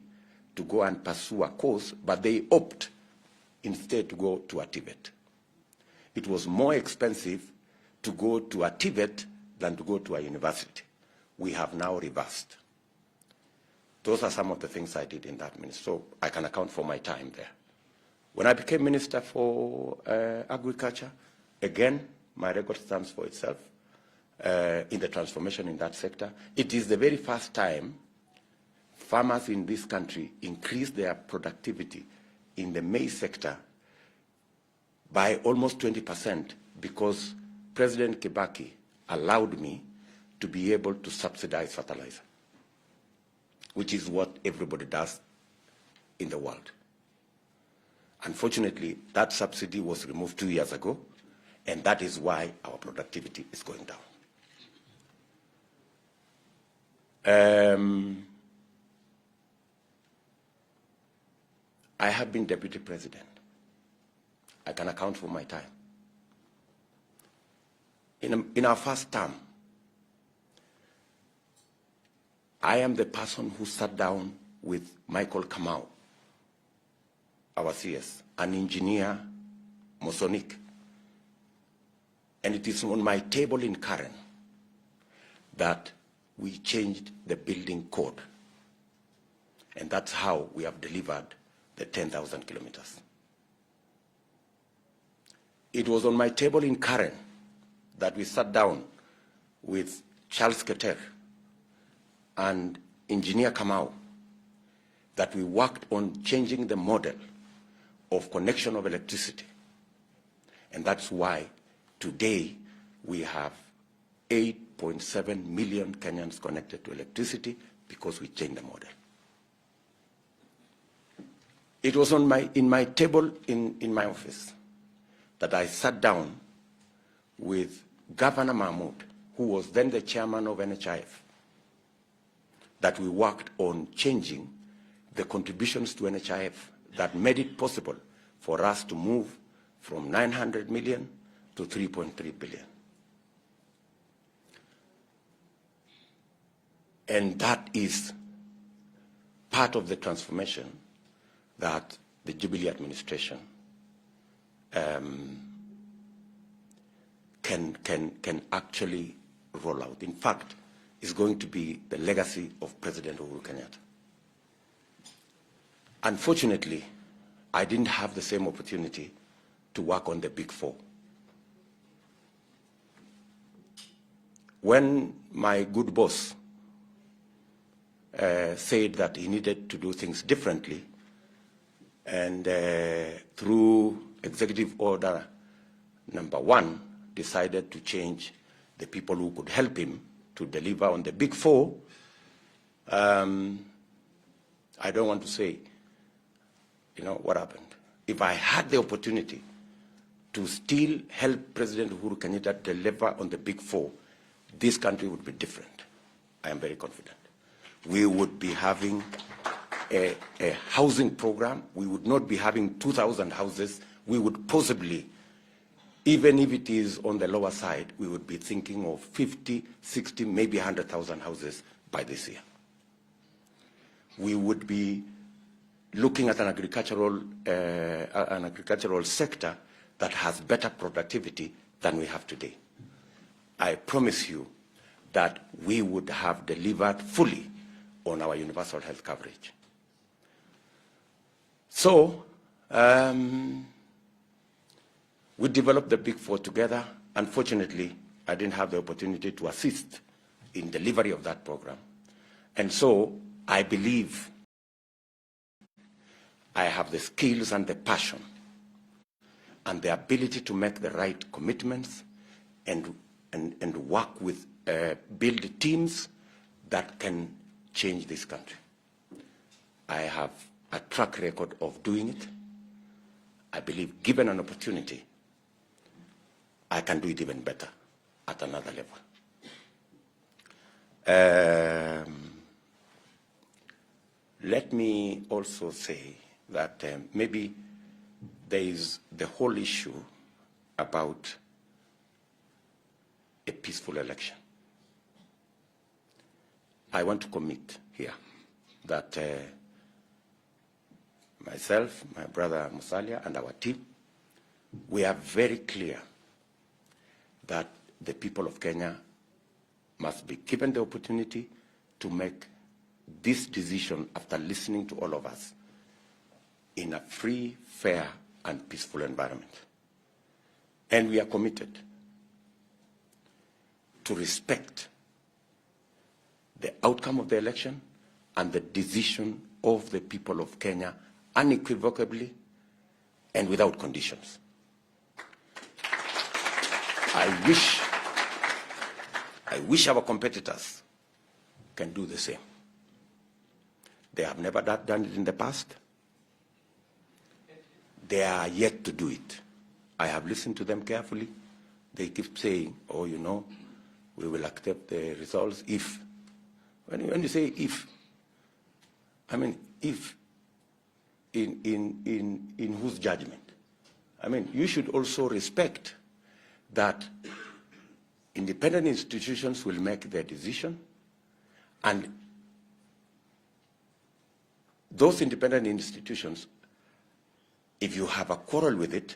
to go and pursue a course, but they opt instead to go to a TVET. It was more expensive to go to a TVET than to go to a university. We have now reversed. Those are some of the things I did in that ministry, so I can account for my time there. When I became Minister for Agriculture, again, my record stands for itself in the transformation in that sector. It is the very first time farmers in this country increased their productivity in the maize sector by almost 20% because President Kibaki allowed me to be able to subsidize fertilizer, which is what everybody does in the world. Unfortunately, that subsidy was removed 2 years ago, and that is why our productivity is going down. I have been deputy president. I can account for my time. In our first term, I am the person who sat down with Michael Kamau, our CS, an engineer, Mosonic. And it is on my table in Karen that we changed the building code. And that's how we have delivered the 10,000 kilometers. It was on my table in Karen that we sat down with Charles Keter and Engineer Kamau, that we worked on changing the model of connection of electricity. And that's why today we have 8.7 million Kenyans connected to electricity because we changed the model. It was on in my table in my office that I sat down with Governor Mahmoud, who was then the chairman of NHIF, that we worked on changing the contributions to NHIF that made it possible for us to move from 900 million to 3.3 billion. And that is part of the transformation that the Jubilee administration can actually roll out. In fact, is going to be the legacy of President Uhuru Kenyatta. Unfortunately, I didn't have the same opportunity to work on the Big Four. When my good boss said that he needed to do things differently, and through Executive Order number 1, decided to change the people who could help him to deliver on the Big Four, I don't want to say, what happened. If I had the opportunity to still help President Uhuru Kenyatta deliver on the Big Four, this country would be different. I am very confident. We would be having a housing program. We would not be having 2,000 houses. We would possibly, even if it is on the lower side, we would be thinking of 50, 60, maybe 100,000 houses by this year. We would be looking at an agricultural sector that has better productivity than we have today. I promise you that we would have delivered fully on our universal health coverage. So, we developed the Big Four together. Unfortunately, I didn't have the opportunity to assist in delivery of that program. And so, I believe I have the skills and the passion and the ability to make the right commitments and work with, build teams that can change this country. I have a track record of doing it. I believe given an opportunity, I can do it even better at another level. Let me also say that maybe there is the whole issue about a peaceful election. I want to commit here that myself, my brother Musalia, and our team, we are very clear that the people of Kenya must be given the opportunity to make this decision after listening to all of us in a free, fair, and peaceful environment. And we are committed to respect the outcome of the election and the decision of the people of Kenya unequivocally and without conditions. I wish our competitors can do the same. They have never done it in the past. They are yet to do it. I have listened to them carefully. They keep saying, oh, we will accept the results if. When you say if, I mean if in whose judgment? I mean, you should also respect that independent institutions will make their decision, and those independent institutions, if you have a quarrel with it,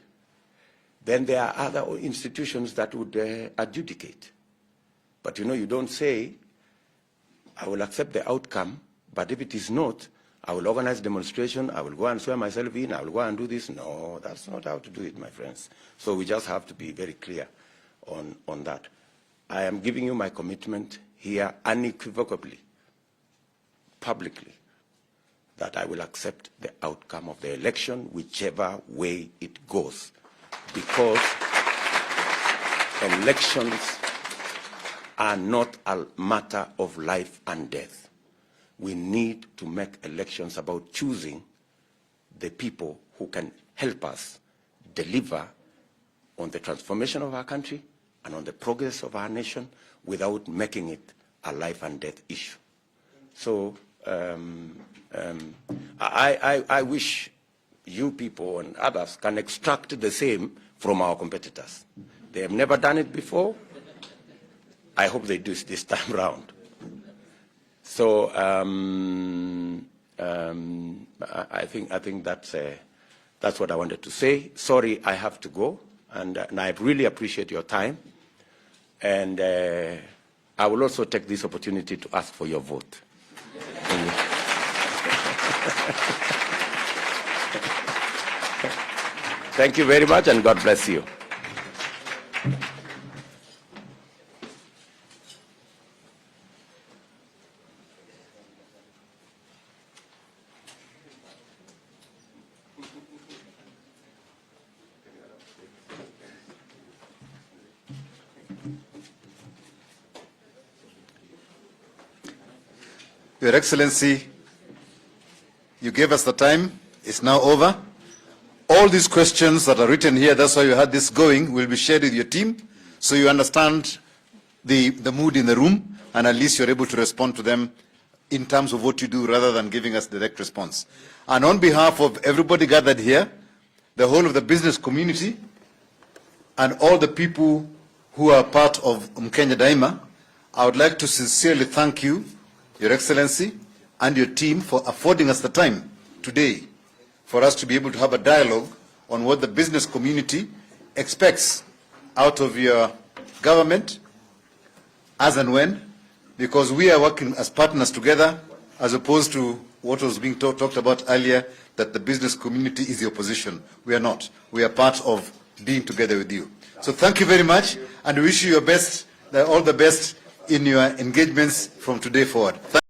then there are other institutions that would adjudicate. But you don't say, I will accept the outcome, but if it is not, I will organize demonstration, I will go and swear myself in, I will go and do this. No, that's not how to do it, my friends. So we just have to be very clear on that. I am giving you my commitment here unequivocally, publicly, that I will accept the outcome of the election, whichever way it goes, because elections are not a matter of life and death. We need to make elections about choosing the people who can help us deliver on the transformation of our country and on the progress of our nation without making it a life and death issue. So I wish you people and others can extract the same from our competitors. They have never done it before. I hope they do this time round. So I think that's That's what I wanted to say. Sorry, I have to go, and I really appreciate your time. And I will also take this opportunity to ask for your vote. Thank you very much, and God bless you. Your Excellency, you gave us the time. It's now over. All these questions that are written here, that's why you had this going, will be shared with your team, so you understand the mood in the room, and at least you're able to respond to them in terms of what you do rather than giving us direct response. And on behalf of everybody gathered here, the whole of the business community, and all the people who are part of Mkenya Daima, I would like to sincerely thank you, Your Excellency, and your team for affording us the time today for us to be able to have a dialogue on what the business community expects out of your government as and when, because we are working as partners together as opposed to what was being talked about earlier, that the business community is the opposition. We are not. We are part of being together with you. So thank you very much, and we wish you your best, all the best in your engagements from today forward.